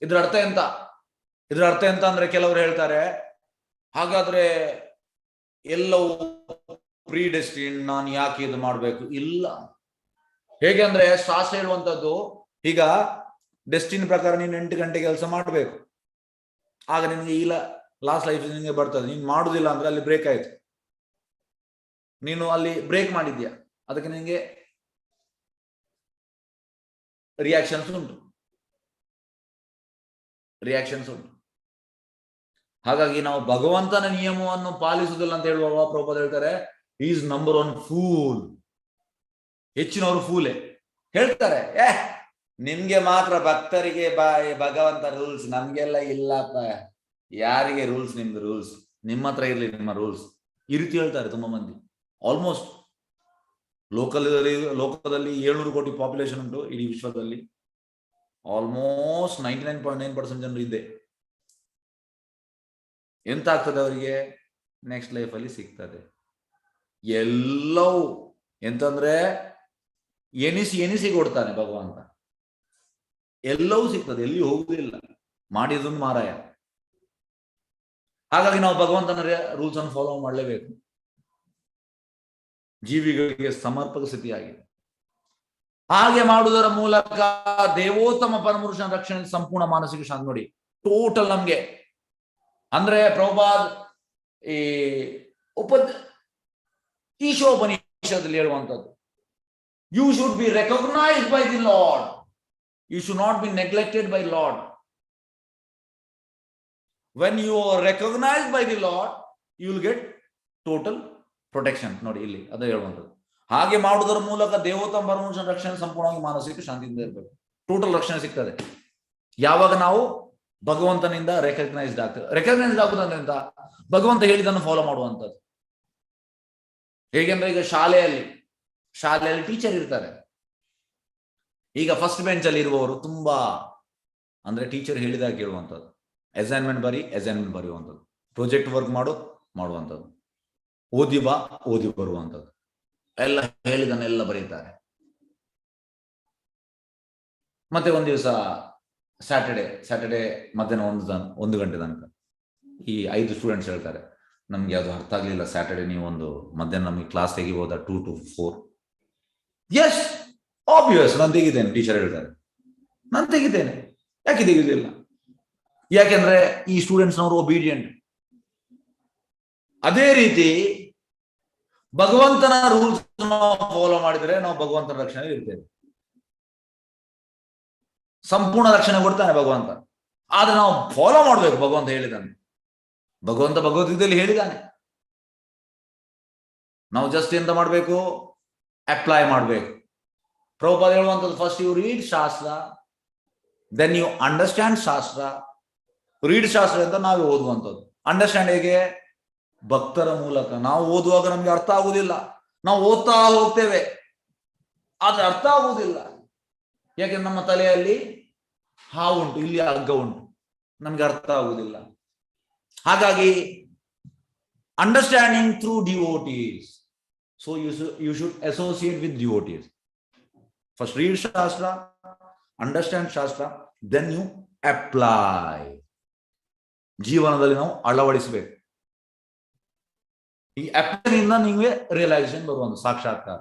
ಇದ್ರ ಅರ್ಥ ಎಂತ ಅಂದ್ರೆ, ಕೆಲವರು ಹೇಳ್ತಾರೆ ಹಾಗಾದ್ರೆ ಎಲ್ಲವೂ ಪ್ರೀ ಡೆಸ್ಟಿನ್, ನಾನು ಯಾಕೆ ಇದು ಮಾಡ್ಬೇಕು? ಇಲ್ಲ. ಹೇಗೆ ಅಂದ್ರೆ ಶಾಸ್ತ್ರ ಹೇಳುವಂತದ್ದು, ಈಗ ಡೆಸ್ಟಿನ್ ಪ್ರಕಾರ ನೀನು 8 ಗಂಟೆ ಕೆಲಸ ಮಾಡಬೇಕು, ಆಗ ನಿನ್ಗೆ ಇಲ್ಲ ಲಾಸ್ಟ್ ಲೈಫ್ ನಿನ್ಗೆ ಬರ್ತದೆ. ನೀನು ಮಾಡುದಿಲ್ಲ ಅಂದ್ರೆ ಅಲ್ಲಿ ಬ್ರೇಕ್ ಆಯ್ತು, ನೀನು ಅಲ್ಲಿ ಬ್ರೇಕ್ ಮಾಡಿದ್ಯಾ, ಅದಕ್ಕೆ ನಿನಗೆ ರಿಯಾಕ್ಷನ್ಸ್ ಉಂಟು. ಹಾಗಾಗಿ ನಾವು ಭಗವಂತನ ನಿಯಮವನ್ನು ಪಾಲಿಸುವುದಿಲ್ಲ ಅಂತ ಹೇಳುವ ಪ್ರಭುಪಾದ ಹೇಳ್ತಾರೆ, ಈಸ್ ನಂಬರ್ 1 ಫೂಲ್. ಹೆಚ್ಚಿನವರು ಫೂಲೆ. ಹೇಳ್ತಾರೆ, ನಿಮ್ಗೆ ಮಾತ್ರ ಭಕ್ತರಿಗೆ ಭಗವಂತ ರೂಲ್ಸ್, ನಮ್ಗೆಲ್ಲ ಇಲ್ಲಪ್ಪ. ಯಾರಿಗೆ ರೂಲ್ಸ್? ನಿಮ್ದು ರೂಲ್ಸ್ ನಿಮ್ಮ ಹತ್ರ ಇರ್ಲಿ, ನಿಮ್ಮ ರೂಲ್ಸ್. ಈ ರೀತಿ ಹೇಳ್ತಾರೆ ತುಂಬಾ ಮಂದಿ. ಆಲ್ಮೋಸ್ಟ್ ಲೋಕದಲ್ಲಿ 700 ಕೋಟಿ ಪಾಪ್ಯುಲೇಷನ್ ಉಂಟು ಇಡೀ ವಿಶ್ವದಲ್ಲಿ. ಆಲ್ಮೋಸ್ಟ್ 99.9% ಜನರು ಇದೆ. ಎಂತ ಆಗ್ತದೆ ಅವರಿಗೆ? ನೆಕ್ಸ್ಟ್ ಲೈಫ್ ಅಲ್ಲಿ ಸಿಗ್ತದೆ ಎಲ್ಲವೂ. ಎಂತಂದ್ರೆ ಎನಿಸಿ ಕೊಡ್ತಾನೆ ಭಗವಂತ, ಎಲ್ಲವೂ ಸಿಗ್ತದೆ, ಎಲ್ಲಿ ಹೋಗುದಿಲ್ಲ, ಮಾಡಿದೊಂದು ಮಾರಾಯ. ಹಾಗಾಗಿ ನಾವು ಭಗವಂತನ ರೂಲ್ಸ್ ಅನ್ನು ಫಾಲೋ ಮಾಡಲೇಬೇಕು. ಜೀವಿಗಳಿಗೆ ಸಮರ್ಪಕ ಸ್ಥಿತಿಯಾಗಿದೆ. ಹಾಗೆ ಮಾಡುವುದರ ಮೂಲಕ ದೇವೋತ್ತಮ ಪರಮಪುರುಷನ ರಕ್ಷಣೆ, ಸಂಪೂರ್ಣ ಮಾನಸಿಕ ಶಾಂತಿ. ನೋಡಿ, ಟೋಟಲ್ ನಮ್ಗೆ ಅಂದ್ರೆ ಪ್ರಭುಪಾದ್ ಈ ಈಶೋಪನಿಷದಲ್ಲಿ ಹೇಳುವಂಥದ್ದು, you should be recognised by the Lord, you should not be neglected by Lord. when you are recognized by the Lord, you will get total protection. ನೋಡಿ, ಇಲ್ಲಿ ಅದೇ ಹೇಳುವಂಥದ್ದು. ಹಾಗೆ ಮಾಡುವುದರ ಮೂಲಕ ದೇವೋತ್ತಮ ಪರಮಪುರುಷನ ರಕ್ಷಣೆ, ಸಂಪೂರ್ಣವಾಗಿ ಮಾನಸಿಕ ಶಾಂತಿಯಿಂದ ಇರಬೇಕು. ಟೋಟಲ್ ರಕ್ಷಣೆ ಸಿಗ್ತದೆ ಯಾವಾಗ ನಾವು ಭಗವಂತನಿಂದ ರೆಕಗ್ನೈಸ್ಡ್ ಆಗ್ತದೆ. ರೆಕಗ್ನೈಸ್ಡ್ ಆಗುದಂದ್ರೆ ಅಂತ, ಭಗವಂತ ಹೇಳಿದನ್ನು ಫಾಲೋ ಮಾಡುವಂಥದ್ದು. ಹೇಗೆಂದ್ರೆ ಈಗ ಶಾಲೆಯಲ್ಲಿ ಟೀಚರ್ ಇರ್ತಾರೆ. ಈಗ ಫಸ್ಟ್ ಬೆಂಚ್ ಅಲ್ಲಿ ಇರುವವರು ತುಂಬಾ ಅಂದ್ರೆ ಟೀಚರ್ ಹೇಳಿದಾಗ ಕೇಳುವಂಥದ್ದು, ಅಸೈನ್ಮೆಂಟ್ ಬರೆಯುವಂಥದ್ದು, ಪ್ರಾಜೆಕ್ಟ್ ವರ್ಕ್ ಮಾಡುವಂಥದ್ದು, ಓದಿ ಬರುವಂಥದ್ದು, ಎಲ್ಲ ಹೇಳಿದನ್ನೆಲ್ಲ ಬರೀತಾರೆ. ಮತ್ತೆ ಒಂದ್ ದಿವಸ ಸ್ಯಾಟರ್ಡೆ ಮಧ್ಯಾಹ್ನ 1 ಗಂಟೆ ತನಕ ಈ 5 ಸ್ಟೂಡೆಂಟ್ಸ್ ಹೇಳ್ತಾರೆ, ನಮ್ಗೆ ಅದು ಅರ್ಥ ಆಗ್ಲಿಲ್ಲ, ಸ್ಯಾಟರ್ಡೆ ನೀವು ಒಂದು ಮಧ್ಯಾಹ್ನ ನಮಗೆ ಕ್ಲಾಸ್ ತೆಗಿಬೋದಾ 2 to 4? ಎಸ್, ಆಬ್ವಿಯಸ್, ನಾನು ತೆಗಿದ್ದೇನೆ. ಟೀಚರ್ ಹೇಳ್ತಾರೆ, ನಾನು ತೆಗಿದ್ದೇನೆ. ಯಾಕೆ ತೆಗೆಯುವುದಿಲ್ಲ? ಯಾಕೆಂದ್ರೆ ಈ ಸ್ಟೂಡೆಂಟ್ಸ್ನವರು ಒಬೀಡಿಯಂಟ್. ಅದೇ ರೀತಿ ಭಗವಂತನ ರೂಲ್ಸ್ ಫಾಲೋ ಮಾಡಿದರೆ ನಾವು ಭಗವಂತನ ರಕ್ಷಣೆ ಇರ್ತೇವೆ. ಸಂಪೂರ್ಣ ರಕ್ಷಣೆ ಕೊಡ್ತಾನೆ ಭಗವಂತ. ಆದ್ರೆ ನಾವು ಫಾಲೋ ಮಾಡ್ಬೇಕು, ಭಗವಂತ ಹೇಳಿದಾನೆ. ಭಗವಂತ ಭಗವದ್ಗೀತೆಯಲ್ಲಿ ಹೇಳಿದ್ದಾನೆ. ನಾವು ಜಸ್ಟ್ ಎಂತ ಮಾಡ್ಬೇಕು? ಅಪ್ಲೈ ಮಾಡ್ಬೇಕು. ಪ್ರಭುಪಾದ ಹೇಳುವಂಥದ್ದು ಫಸ್ಟ್ ಯು ರೀಡ್ ಶಾಸ್ತ್ರ, ದೆನ್ ಯು ಅಂಡರ್ಸ್ಟ್ಯಾಂಡ್ ಶಾಸ್ತ್ರ. ರೀಡ್ ಶಾಸ್ತ್ರ ಅಂತ ನಾವು ಓದುವಂಥದ್ದು. ಅಂಡರ್ಸ್ಟ್ಯಾಂಡ್ ಹೇಗೆ? ಭಕ್ತರ ಮೂಲಕ. ನಾವು ಓದುವಾಗ ನಮ್ಗೆ ಅರ್ಥ ಆಗುವುದಿಲ್ಲ, ನಾವು ಓದ್ತಾ ಹೋಗ್ತೇವೆ, ಆದ್ರೆ ಅರ್ಥ ಆಗುವುದಿಲ್ಲ. ಯಾಕೆಂದ್ರೆ ನಮ್ಮ ತಲೆಯಲ್ಲಿ ಹಾವು ಉಂಟು, ಇಲ್ಲಿ ಹಗ್ಗ ಉಂಟು, ನಮ್ಗೆ ಅರ್ಥ ಆಗುವುದಿಲ್ಲ. ಹಾಗಾಗಿ understanding through devotees. So you should associate with devotees. First read shastra, understand shastra, then you apply. ಜೀವನದಲ್ಲಿ ನಾವು ಅಳವಡಿಸಬೇಕು. ಈ ಅಪ್ಲೈನಿಂದ ನಿಮಗೆ ರಿಯಲೈಸೇಷನ್ ಬರುವಂತ ಸಾಕ್ಷಾತ್ಕಾರ.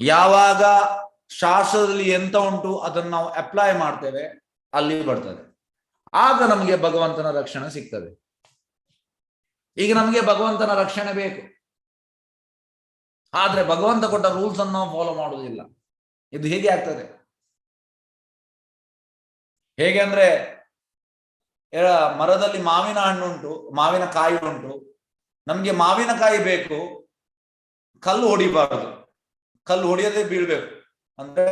ಯಾವಾಗ ಶಾಸ್ತ್ರದಲ್ಲಿ ಎಂತ ಉಂಟು ಅದನ್ನು ನಾವು ಅಪ್ಲೈ ಮಾಡ್ತೇವೆ, ಅಲ್ಲಿ ಬರ್ತದೆ. ಆಗ ನಮಗೆ ಭಗವಂತನ ರಕ್ಷಣೆ ಸಿಗ್ತದೆ. ಈಗ ನಮಗೆ ಭಗವಂತನ ರಕ್ಷಣೆ ಬೇಕು, ಆದ್ರೆ ಭಗವಂತ ಕೊಟ್ಟ ರೂಲ್ಸ್ ಅನ್ನು ನಾವು ಫಾಲೋ ಮಾಡುವುದಿಲ್ಲ. ಇದು ಹೇಗೆ ಆಗ್ತದೆ? ಹೇಗೆ ಅಂದ್ರೆ, ಮರದಲ್ಲಿ ಮಾವಿನ ಹಣ್ಣು ಉಂಟು, ಮಾವಿನ ಕಾಯಿ ಉಂಟು. ನಮ್ಗೆ ಮಾವಿನಕಾಯಿ ಬೇಕು, ಕಲ್ಲು ಹೊಡಿಬಾರದು, ಕಲ್ಲು ಹೊಡೆಯದೇ ಬೀಳ್ಬೇಕು. ಅಂದ್ರೆ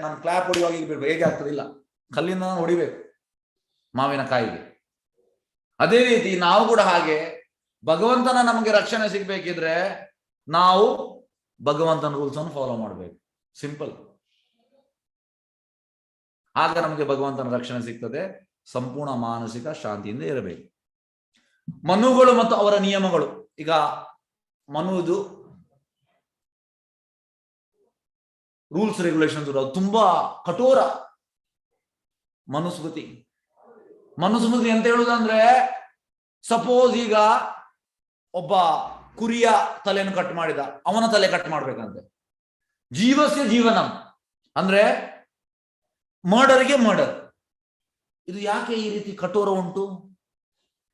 ನಾನು ಕ್ಲಾಪ್ ಹೊಡಿಯುವಾಗ ಈಗ ಬೀಳ್ಬೇಕು, ಹೇಗೆ ಆಗ್ತದೆ? ಇಲ್ಲ, ಕಲ್ಲಿಂದ ನಾನು ಹೊಡಿಬೇಕು ಮಾವಿನಕಾಯಿಗೆ. ಅದೇ ರೀತಿ ನಾವು ಕೂಡ ಹಾಗೆ ಭಗವಂತನ ನಮಗೆ ರಕ್ಷಣೆ ಸಿಗ್ಬೇಕಿದ್ರೆ ನಾವು ಭಗವಂತನ ರೂಲ್ಸ್ ಅನ್ನು ಫಾಲೋ ಮಾಡಬೇಕು. ಸಿಂಪಲ್. ಆಗ ನಮಗೆ ಭಗವಂತನ ರಕ್ಷಣೆ ಸಿಗ್ತದೆ. ಸಂಪೂರ್ಣ ಮಾನಸಿಕ ಶಾಂತಿಯಿಂದ ಇರಬೇಕು. ಮನುಗಳು ಮತ್ತು ಅವರ ನಿಯಮಗಳು. ಈಗ ಮನುವುದು ರೂಲ್ಸ್ ರೆಗ್ಯುಲೇಷನ್ಸ್ ತುಂಬಾ ಕಠೋರ. ಮನುಸ್ಮೃತಿ ಅಂತ ಹೇಳುವುದಂದ್ರೆ, ಸಪೋಸ್ ಈಗ ಒಬ್ಬ ಕುರಿಯ ತಲೆಯನ್ನು ಕಟ್ ಮಾಡಿದ, ಅವನ ತಲೆ ಕಟ್ ಮಾಡ್ಬೇಕಂತೆ. ಜೀವಸ್ಯ ಜೀವನಂ ಅಂದ್ರೆ ಮರ್ಡರ್ಗೆ ಮರ್ಡರ್. ಇದು ಯಾಕೆ ಈ ರೀತಿ ಕಠೋರ ಉಂಟು?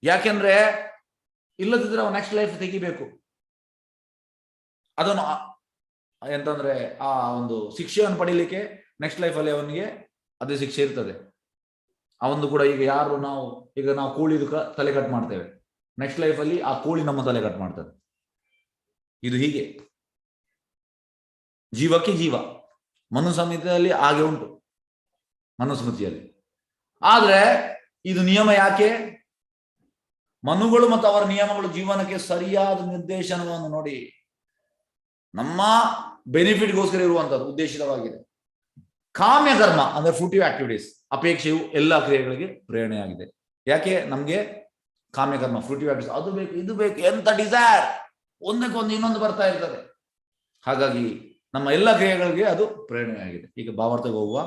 ಯಾಕೆಂದ್ರೆ ಇಲ್ಲದಿದ್ರೆ ಅವನು ನೆಕ್ಸ್ಟ್ ಲೈಫ್ ತೆಗಿಬೇಕು. ಅದನ್ನು ಎಂತಂದ್ರೆ ಆ ಒಂದು ಶಿಕ್ಷೆಯನ್ನು ಪಡೀಲಿಕ್ಕೆ ನೆಕ್ಸ್ಟ್ ಲೈಫಲ್ಲಿ ಅವನಿಗೆ ಅದೇ ಶಿಕ್ಷೆ ಇರ್ತದೆ. ಅವನು ಕೂಡ ಈಗ ನಾವು ಕೋಳಿದು ತಲೆ ಕಟ್ ಮಾಡ್ತೇವೆ, ನೆಕ್ಸ್ಟ್ ಲೈಫಲ್ಲಿ ಆ ಕೋಳಿ ನಮ್ಮ ತಲೆ ಕಟ್ ಮಾಡ್ತದೆ. ಇದು ಹೀಗೆ ಜೀವಕ್ಕೆ ಜೀವ. ಮನುಸ್ಮೃತಿಯಲ್ಲಿ ಹಾಗೆ ಉಂಟು, ಮನುಸ್ಮೃತಿಯಲ್ಲಿ. ಆದ್ರೆ ಇದು ನಿಯಮ ಯಾಕೆ? ಮನುಗಳು ಮತ್ತು ಅವರ ನಿಯಮಗಳು ಜೀವನಕ್ಕೆ ಸರಿಯಾದ ನಿರ್ದೇಶನವನ್ನು ನೋಡಿ ನಮ್ಮ ಬೆನಿಫಿಟ್ಗೋಸ್ಕರ ಇರುವಂತದ್ದು, ಉದ್ದೇಶಿತವಾಗಿದೆ. ಕಾಮ್ಯ ಕರ್ಮ ಅಂದ್ರೆ ಫ್ರೂಟಿವ್ ಆಕ್ಟಿವಿಟೀಸ್, ಅಪೇಕ್ಷೆಯು ಎಲ್ಲ ಕ್ರಿಯೆಗಳಿಗೆ ಪ್ರೇರಣೆಯಾಗಿದೆ. ಯಾಕೆ? ನಮ್ಗೆ ಕಾಮ್ಯ ಕರ್ಮ, ಫ್ರೂಟಿವ್ ಆಕ್ಟಿವಿಟೀಸ್, ಅದು ಬೇಕು ಇದು ಬೇಕು, ಎಂತ ಡಿಸೈರ್ ಒಂದಕ್ಕೊಂದು ಇನ್ನೊಂದು ಬರ್ತಾ ಇರ್ತದೆ. ಹಾಗಾಗಿ ನಮ್ಮ ಎಲ್ಲ ಕ್ರಿಯೆಗಳಿಗೆ ಅದು ಪ್ರೇರಣೆಯಾಗಿದೆ. ಈಗ ಭಾವಾರ್ಥಕ್ಕೆ ಹೋಗುವ.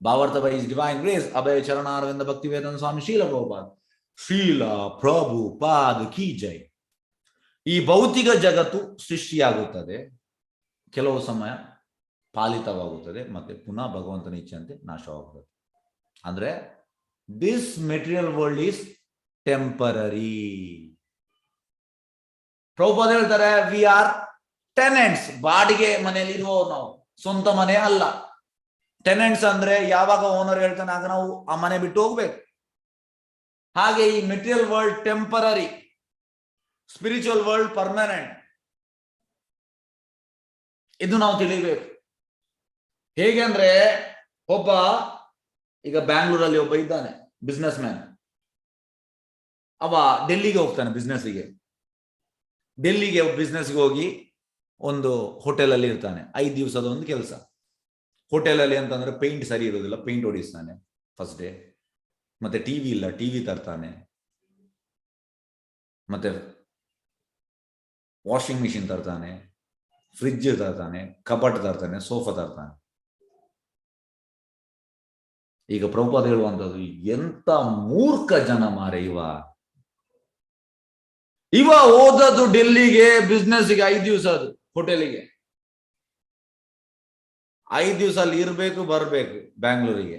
ಭಾವಾರ್ಥ ಬೈ ಡಿವೈನ್ ಗ್ರೇಸ್ ಅಭಯ ಚರಣಾರವಿಂದ ಭಕ್ತಿ ವೇದಾಂತ ಸ್ವಾಮಿ ಶೀಲ ಗೋಪಾಲ್ ಶೀಲ ಪ್ರಭು ಪಾದ ಕಿ ಜೈ. ಈ ಭೌತಿಕ ಜಗತ್ತು ಸೃಷ್ಟಿಯಾಗುತ್ತದೆ, ಕೆಲವು ಸಮಯ ಪಾಲಿತವಾಗುತ್ತದೆ, ಮತ್ತೆ ಪುನಃ ಭಗವಂತನ ಇಚ್ಛೆಯಂತೆ ನಾಶವಾಗುತ್ತದೆ. ಅಂದ್ರೆ this material world is temporary. Prabhupada ಹೇಳ್ತಾರೆ, ವಿ ಆರ್ ಟೆನೆಂಟ್ಸ್. ಬಾಡಿಗೆ ಮನೆಯಲ್ಲಿ ಇರುವವರು ನಾವು, ಸ್ವಂತ ಮನೆ ಅಲ್ಲ. ಟೆನೆಂಟ್ಸ್ ಅಂದ್ರೆ ಯಾವಾಗ ಓನರ್ ಹೇಳ್ತಾನೆ ಆಗ ನಾವು ಆ ಮನೆ ಬಿಟ್ಟು ಹೋಗ್ಬೇಕು. ಹಾಗೆ ಈ material world temporary, spiritual world permanent. ಇದು ನಾವು ತಿಳಿಬೇಕು. ಹೇಗೆ ಅಂದ್ರೆ, ಒಬ್ಬ ಈಗ ಬ್ಯಾಂಗ್ಳೂರಲ್ಲಿ ಒಬ್ಬ ಇದ್ದಾನೆ, ಬಿಸ್ನೆಸ್ ಮ್ಯಾನ್. ಅವ ಡೆಲ್ಲಿಗೆ ಹೋಗ್ತಾನೆ ಬಿಸ್ನೆಸ್ಗೆ. ಡೆಲ್ಲಿಗೆ ಬಿಸ್ನೆಸ್ಗೆ ಹೋಗಿ ಒಂದು ಹೋಟೆಲ್ ಅಲ್ಲಿ ಇರ್ತಾನೆ. 5 ದಿವಸದ ಒಂದು ಕೆಲಸ. ಹೋಟೆಲ್ ಅಲ್ಲಿ ಅಂತಂದ್ರೆ ಪೇಂಟ್ ಸರಿ ಇರೋದಿಲ್ಲ, ಪೇಂಟ್ ಹೊಡಿಸ್ತಾನೆ ಫಸ್ಟ್ ಡೇ. ಮತ್ತೆ ಟಿವಿ ಇಲ್ಲ, ಟಿವಿ ತರ್ತಾನೆ. ಮತ್ತೆ ವಾಷಿಂಗ್ ಮಿಷಿನ್ ತರ್ತಾನೆ, ಫ್ರಿಡ್ಜ್ ತರ್ತಾನೆ, ಕಬಟ್ ತರ್ತಾನೆ, ಸೋಫಾ ತರ್ತಾನೆ. ಈಗ ಪ್ರಭುಪಾದ ಹೇಳುವಂಥದ್ದು, ಎಂತ ಮೂರ್ಖ ಜನ ಮಾರೆ ಇವ ಓದದ್ದು ಡೆಲ್ಲಿಗೆ ಬಿಸ್ನೆಸ್ಗೆ 5 ದಿವಸ, ಅದು ಹೋಟೆಲಿಗೆ 5 ದಿವಸ ಅಲ್ಲಿ ಇರಬೇಕು, ಬರಬೇಕು ಬ್ಯಾಂಗ್ಳೂರಿಗೆ.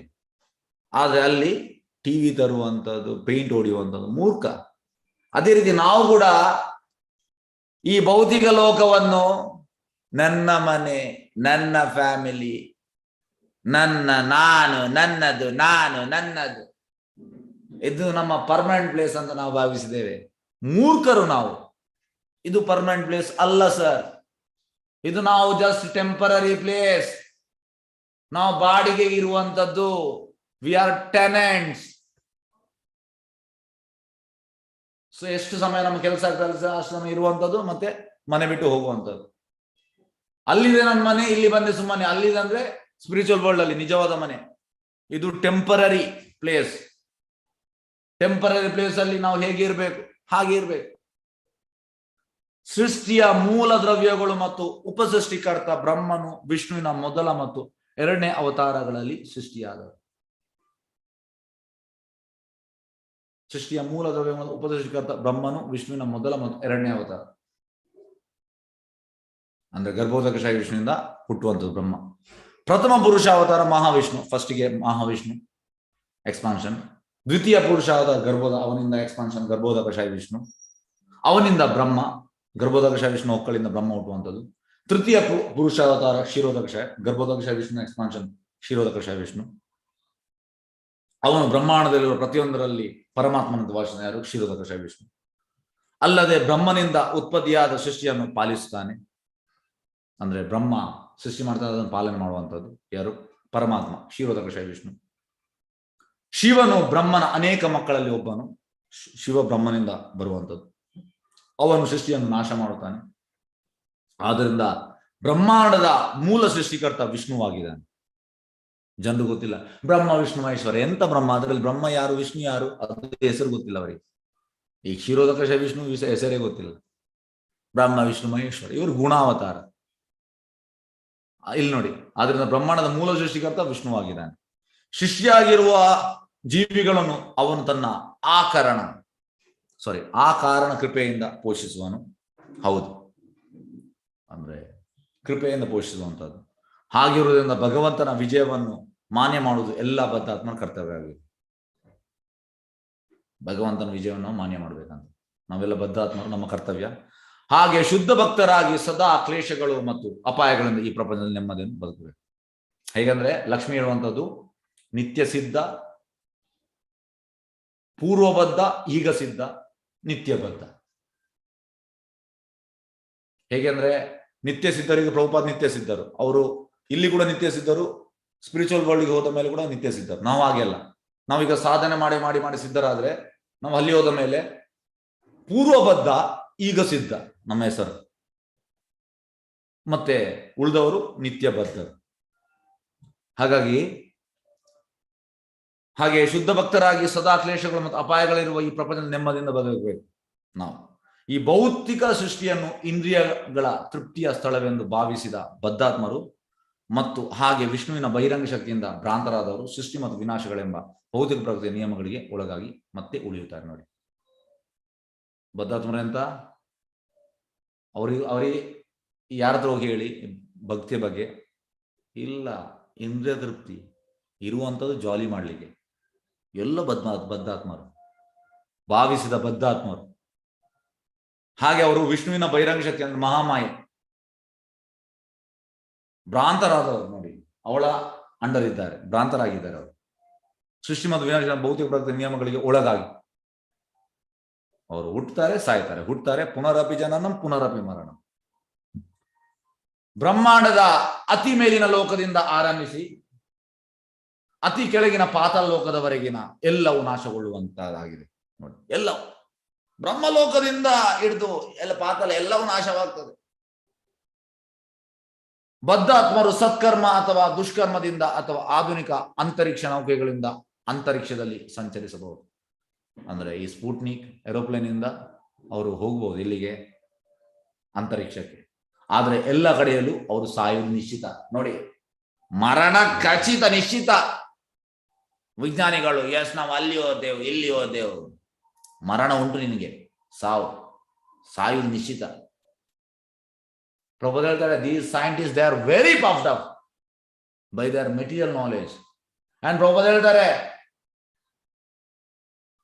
ಆದ್ರೆ ಅಲ್ಲಿ ಟಿವಿ ತರುವಂಥದ್ದು, ಪೇಂಟ್ ಹೊಡೆಯುವಂಥದ್ದು ಮೂರ್ಖ. ಅದೇ ರೀತಿ ನಾವು ಕೂಡ ಈ ಭೌತಿಕ ಲೋಕವನ್ನು ನನ್ನ ಮನೆ, ನನ್ನ ಫ್ಯಾಮಿಲಿ, ನನ್ನದು ಇದು ನಮ್ಮ ಪರ್ಮನೆಂಟ್ ಪ್ಲೇಸ್ ಅಂತ ನಾವು ಭಾವಿಸಿದ್ದೇವೆ. ಮೂರ್ಖರು ನಾವು. ಇದು ಪರ್ಮನೆಂಟ್ ಪ್ಲೇಸ್ ಅಲ್ಲ ಸರ್, ಇದು ನಾವು ಜಸ್ಟ್ ಟೆಂಪರರಿ ಪ್ಲೇಸ್. ನಾವು ಬಾಡಿಗೆ ಇರುವಂತದ್ದು, ವಿ ಆರ್ ಟೆನೆಂಟ್ಸ್. ಸೊ ಎಷ್ಟು ಸಮಯ ನಮ್ಮ ಕೆಲಸ ಅಷ್ಟು ಸಮಯ ಇರುವಂತದ್ದು, ಮತ್ತೆ ಮನೆ ಬಿಟ್ಟು ಹೋಗುವಂಥದ್ದು. ಅಲ್ಲಿದೆ ನನ್ನ ಮನೆ, ಇಲ್ಲಿ ಬಂದೆ ಸುಮ್ಮನೆ. ಅಲ್ಲಿದೆ ಅಂದ್ರೆ ಸ್ಪಿರಿಚುವಲ್ ವರ್ಲ್ಡ್ ಅಲ್ಲಿ ನಿಜವಾದ ಮನೆ. ಇದು ಟೆಂಪರರಿ ಪ್ಲೇಸ್. ಟೆಂಪರರಿ ಪ್ಲೇಸ್ ಅಲ್ಲಿ ನಾವು ಹೇಗೆ ಇರಬೇಕು ಹಾಗೆ ಇರಬೇಕು. ಸೃಷ್ಟಿಯ ಮೂಲ ದ್ರವ್ಯಗಳು ಮತ್ತು ಉಪಸೃಷ್ಟಿಕರ್ತ ಬ್ರಹ್ಮನು ವಿಷ್ಣುವಿನ ಮೊದಲ ಮತ್ತು ಎರಡನೇ ಅವತಾರಗಳಲ್ಲಿ ಸೃಷ್ಟಿಯಾದವು. ಸೃಷ್ಟಿಯ ಮೂಲ ದ್ರವ್ಯ ಮತ್ತು ಉಪಸೃಷ್ಟಿಕರ್ತ ಬ್ರಹ್ಮನು ವಿಷ್ಣುವಿನ ಮೊದಲ ಮತ್ತು ಎರಡನೇ ಅವತಾರ. ಅಂದ್ರೆ ಗರ್ಭೋದಕಶಾಹಿ ವಿಷ್ಣುವಿಂದ ಹುಟ್ಟುವಂಥದ್ದು ಬ್ರಹ್ಮ. ಪ್ರಥಮ ಪುರುಷ ಅವತಾರ ಮಹಾವಿಷ್ಣು, ಫಸ್ಟ್ಗೆ ಮಹಾವಿಷ್ಣು ಎಕ್ಸ್ಪಾನ್ಷನ್. ದ್ವಿತೀಯ ಪುರುಷ ಅವತಾರ ಗರ್ಭೋದ, ಅವನಿಂದ ಎಕ್ಸ್ಪಾನ್ಷನ್ ಗರ್ಭೋದಕಶಾಹಿ ವಿಷ್ಣು, ಅವನಿಂದ ಬ್ರಹ್ಮ, ಗರ್ಭೋದಕಶಾಹಿ ವಿಷ್ಣು ಹೊಕ್ಕಳಿಂದ ಬ್ರಹ್ಮ ಹುಟ್ಟುವಂಥದ್ದು. ತೃತೀಯ ಪುರುಷ ಅವತಾರ ಕ್ಷೀರೋದಕಶಾಹಿ, ಗರ್ಭೋದಕಶಾಹಿ ವಿಷ್ಣು ಎಕ್ಸ್ಪಾನ್ಷನ್ ಕ್ಷೀರೋದಕಶಾಹಿ ವಿಷ್ಣು. ಅವನು ಬ್ರಹ್ಮಾಂಡದಲ್ಲಿರುವ ಪ್ರತಿಯೊಂದರಲ್ಲಿ ಪರಮಾತ್ಮನಂತ ವಾಸನ ಯಾರು? ಕ್ಷೀರೋದಕಶಾಹಿ ವಿಷ್ಣು. ಅಲ್ಲದೆ ಬ್ರಹ್ಮನಿಂದ ಉತ್ಪತ್ತಿಯಾದ ಸೃಷ್ಟಿಯನ್ನು ಪಾಲಿಸುತ್ತಾನೆ. ಅಂದ್ರೆ ಬ್ರಹ್ಮ ಸೃಷ್ಟಿ ಮಾಡ್ತಾ ಅದನ್ನು ಪಾಲನೆ ಮಾಡುವಂಥದ್ದು ಯಾರು? ಪರಮಾತ್ಮ, ಕ್ಷೀರೋದಕಶಾಹಿ ವಿಷ್ಣು. ಶಿವನು ಬ್ರಹ್ಮನ ಅನೇಕ ಮಕ್ಕಳಲ್ಲಿ ಒಬ್ಬನು. ಶಿವ ಬ್ರಹ್ಮನಿಂದ ಬರುವಂಥದ್ದು. ಅವನು ಸೃಷ್ಟಿಯನ್ನು ನಾಶ ಮಾಡುತ್ತಾನೆ. ಆದ್ದರಿಂದ ಬ್ರಹ್ಮಾಂಡದ ಮೂಲ ಸೃಷ್ಟಿಕರ್ತ ವಿಷ್ಣುವಾಗಿದ್ದಾನೆ. ಜನರು ಗೊತ್ತಿಲ್ಲ ಬ್ರಹ್ಮ ವಿಷ್ಣು ಮಹೇಶ್ವರ. ಎಂತ ಬ್ರಹ್ಮ? ಅದರಲ್ಲಿ ಬ್ರಹ್ಮ ಯಾರು ವಿಷ್ಣು ಯಾರು ಅದು ಹೆಸರು ಗೊತ್ತಿಲ್ಲ ಅವರಿಗೆ. ಈ ಕ್ಷೀರೋದಕಶಾಹಿ ವಿಷ್ಣು ಹೆಸರೇ ಗೊತ್ತಿಲ್ಲ. ಬ್ರಹ್ಮ ವಿಷ್ಣು ಮಹೇಶ್ವರ ಇವರು ಗುಣಾವತಾರ. ಇಲ್ಲಿ ನೋಡಿ, ಆದ್ರಿಂದ ಬ್ರಹ್ಮಾಂಡದ ಮೂಲ ಸೃಷ್ಟಿಕರ್ತ ವಿಷ್ಣುವಾಗಿದ್ದಾನೆ. ಶಿಷ್ಯಾಗಿರುವ ಜೀವಿಗಳನ್ನು ಅವನು ತನ್ನ ಆಕಾರಣ ಕೃಪೆಯಿಂದ ಪೋಷಿಸುವನು. ಹೌದು, ಅಂದ್ರೆ ಕೃಪೆಯಿಂದ ಪೋಷಿಸುವಂಥದ್ದು. ಹಾಗಿರುವುದರಿಂದ ಭಗವಂತನ ವಿಜಯವನ್ನು ಮಾನ್ಯ ಮಾಡುವುದು ಎಲ್ಲ ಬದ್ಧಾತ್ಮನ ಕರ್ತವ್ಯ ಆಗಿದೆ. ಭಗವಂತನ ವಿಜಯವನ್ನು ಮಾನ್ಯ ಮಾಡಬೇಕಂತ ನಾವೆಲ್ಲ ಬದ್ಧಾತ್ಮರು, ನಮ್ಮ ಕರ್ತವ್ಯ. ಹಾಗೆ ಶುದ್ಧ ಭಕ್ತರಾಗಿ ಸದಾ ಕ್ಲೇಶಗಳು ಮತ್ತು ಅಪಾಯಗಳಿಂದ ಈ ಪ್ರಪಂಚದಲ್ಲಿ ನೆಮ್ಮದಿಯನ್ನು ಬದುಕಬೇಕು. ಹೇಗಂದ್ರೆ ಲಕ್ಷ್ಮಿ ಹೇಳುವಂಥದ್ದು ನಿತ್ಯ ಸಿದ್ಧ, ಪೂರ್ವಬದ್ಧ, ಈಗ ಸಿದ್ಧ, ನಿತ್ಯಬದ್ಧ. ಹೇಗೆಂದ್ರೆ ನಿತ್ಯ ಸಿದ್ಧರಿಗೆ ಪ್ರಭುಪಾದ ನಿತ್ಯ ಸಿದ್ಧರು, ಅವರು ಇಲ್ಲಿ ಕೂಡ ನಿತ್ಯ ಸಿದ್ಧರು, ಸ್ಪಿರಿಚುವಲ್ ವರ್ಲ್ಡ್ಗೆ ಹೋದ ಮೇಲೆ ಕೂಡ ನಿತ್ಯ ಸಿದ್ಧರು. ನಾವು ಹಾಗೆಲ್ಲ, ನಾವೀಗ ಸಾಧನೆ ಮಾಡಿ ಮಾಡಿ ಮಾಡಿ ಸಿದ್ಧರಾದ್ರೆ ನಾವು ಅಲ್ಲಿ ಹೋದ ಮೇಲೆ ಪೂರ್ವಬದ್ಧ, ಈಗ ಸಿದ್ಧ ನಮ್ಮ ಹೆಸರು. ಮತ್ತೆ ಉಳಿದವರು ನಿತ್ಯ ಬದ್ಧರು. ಹಾಗೆ ಶುದ್ಧ ಭಕ್ತರಾಗಿ ಸದಾ ಕ್ಲೇಶಗಳು ಮತ್ತು ಅಪಾಯಗಳಿರುವ ಈ ಪ್ರಪಂಚದ ನೆಮ್ಮದಿಯಿಂದ ಬದುಕಬೇಕು. ನಾವು ಈ ಭೌತಿಕ ಸೃಷ್ಟಿಯನ್ನು ಇಂದ್ರಿಯಗಳ ತೃಪ್ತಿಯ ಸ್ಥಳವೆಂದು ಭಾವಿಸಿದ ಬದ್ಧಾತ್ಮರು ಮತ್ತು ಹಾಗೆ ವಿಷ್ಣುವಿನ ಬಹಿರಂಗ ಶಕ್ತಿಯಿಂದ ಭ್ರಾಂತರಾದವರು ಸೃಷ್ಟಿ ಮತ್ತು ವಿನಾಶಗಳೆಂಬ ಭೌತಿಕ ಪ್ರಕೃತಿಯ ನಿಯಮಗಳಿಗೆ ಒಳಗಾಗಿ ಮತ್ತೆ ಉಳಿಯುತ್ತಾರೆ. ನೋಡಿ, ಬದ್ಧಾತ್ಮರೆಂತ ಅವರಿಗೆ ಯಾರ ಹತ್ರ ಹೋಗಿ ಹೇಳಿ ಭಕ್ತಿಯ ಬಗ್ಗೆ? ಇಲ್ಲ, ಇಂದ್ರಿಯ ತೃಪ್ತಿ ಇರುವಂಥದ್ದು ಜಾಲಿ ಮಾಡಲಿಕ್ಕೆ. ಎಲ್ಲ ಬದ್ಧಾತ್ಮರು, ಭಾವಿಸಿದ ಬದ್ಧಾತ್ಮರು. ಹಾಗೆ ಅವರು ವಿಷ್ಣುವಿನ ಬಹಿರಂಗ ಶಕ್ತಿ ಅಂದ್ರೆ ಮಹಾಮಾಯೆ ಭ್ರಾಂತರಾದವರು. ನೋಡಿ, ಅವಳ ಅಂಡರ್ ಇದ್ದಾರೆ, ಭ್ರಾಂತರಾಗಿದ್ದಾರೆ ಅವರು. ಸೃಷ್ಟಿ ಮತ್ತು ವಿನಾಶ ಭೌತಿಕ ಪ್ರಕೃತಿ ನಿಯಮಗಳಿಗೆ ಒಳಗಾಗಿ ಅವರು ಹುಟ್ಟುತ್ತಾರೆ, ಸಾಯ್ತಾರೆ, ಹುಟ್ಟುತ್ತಾರೆ, ಪುನರಪಿ ಜನನಂ ಪುನರಪಿ ಮರಣಂ. ಬ್ರಹ್ಮಾಂಡದ ಅತಿ ಮೇಲಿನ ಲೋಕದಿಂದ ಆರಂಭಿಸಿ ಅತಿ ಕೆಳಗಿನ ಪಾತಾಳ ಲೋಕದವರೆಗಿನ ಎಲ್ಲವೂ ನಾಶಗೊಳ್ಳುವಂತಹದ್ದಾಗಿದೆ. ನೋಡಿ, ಎಲ್ಲವೂ ಬ್ರಹ್ಮಲೋಕದಿಂದ ಹಿಡಿದು ಎಲ್ಲ ಪಾತಾಳ ಎಲ್ಲವೂ ನಾಶವಾಗ್ತದೆ. ಬದ್ಧಾತ್ಮರು ಸತ್ಕರ್ಮ ಅಥವಾ ದುಷ್ಕರ್ಮದಿಂದ ಅಥವಾ ಆಧುನಿಕ ಅಂತರಿಕ್ಷ ನೌಕೆಗಳಿಂದ ಅಂತರಿಕ್ಷದಲ್ಲಿ ಸಂಚರಿಸಬಹುದು. ಅಂದ್ರೆ ಈ ಸ್ಪುಟ್ನಿಕ್ ಏರೋಪ್ಲೇನ್ ಇಂದ ಅವರು ಹೋಗ್ಬಹುದು ಇಲ್ಲಿಗೆ, ಅಂತರಿಕ್ಷಕ್ಕೆ. ಆದ್ರೆ ಎಲ್ಲ ಕಡೆಯಲ್ಲೂ ಅವರು ಸಾಯುವುದು ನಿಶ್ಚಿತ. ನೋಡಿ, ಮರಣ ಖಚಿತ, ನಿಶ್ಚಿತ. ವಿಜ್ಞಾನಿಗಳು ಎಸ್ ನಾವು ಅಲ್ಲಿ ಹೋದೆವು ಇಲ್ಲಿ ಹೋದೆವು, ಮರಣ ಉಂಟು ನಿನಗೆ, ಸಾಯುವುದು ನಿಶ್ಚಿತ. ಪ್ರಭು ಹೇಳ್ತಾರೆ, these scientists they are very puffed up by their material knowledge. And ಪ್ರಭು ಹೇಳ್ತಾರೆ,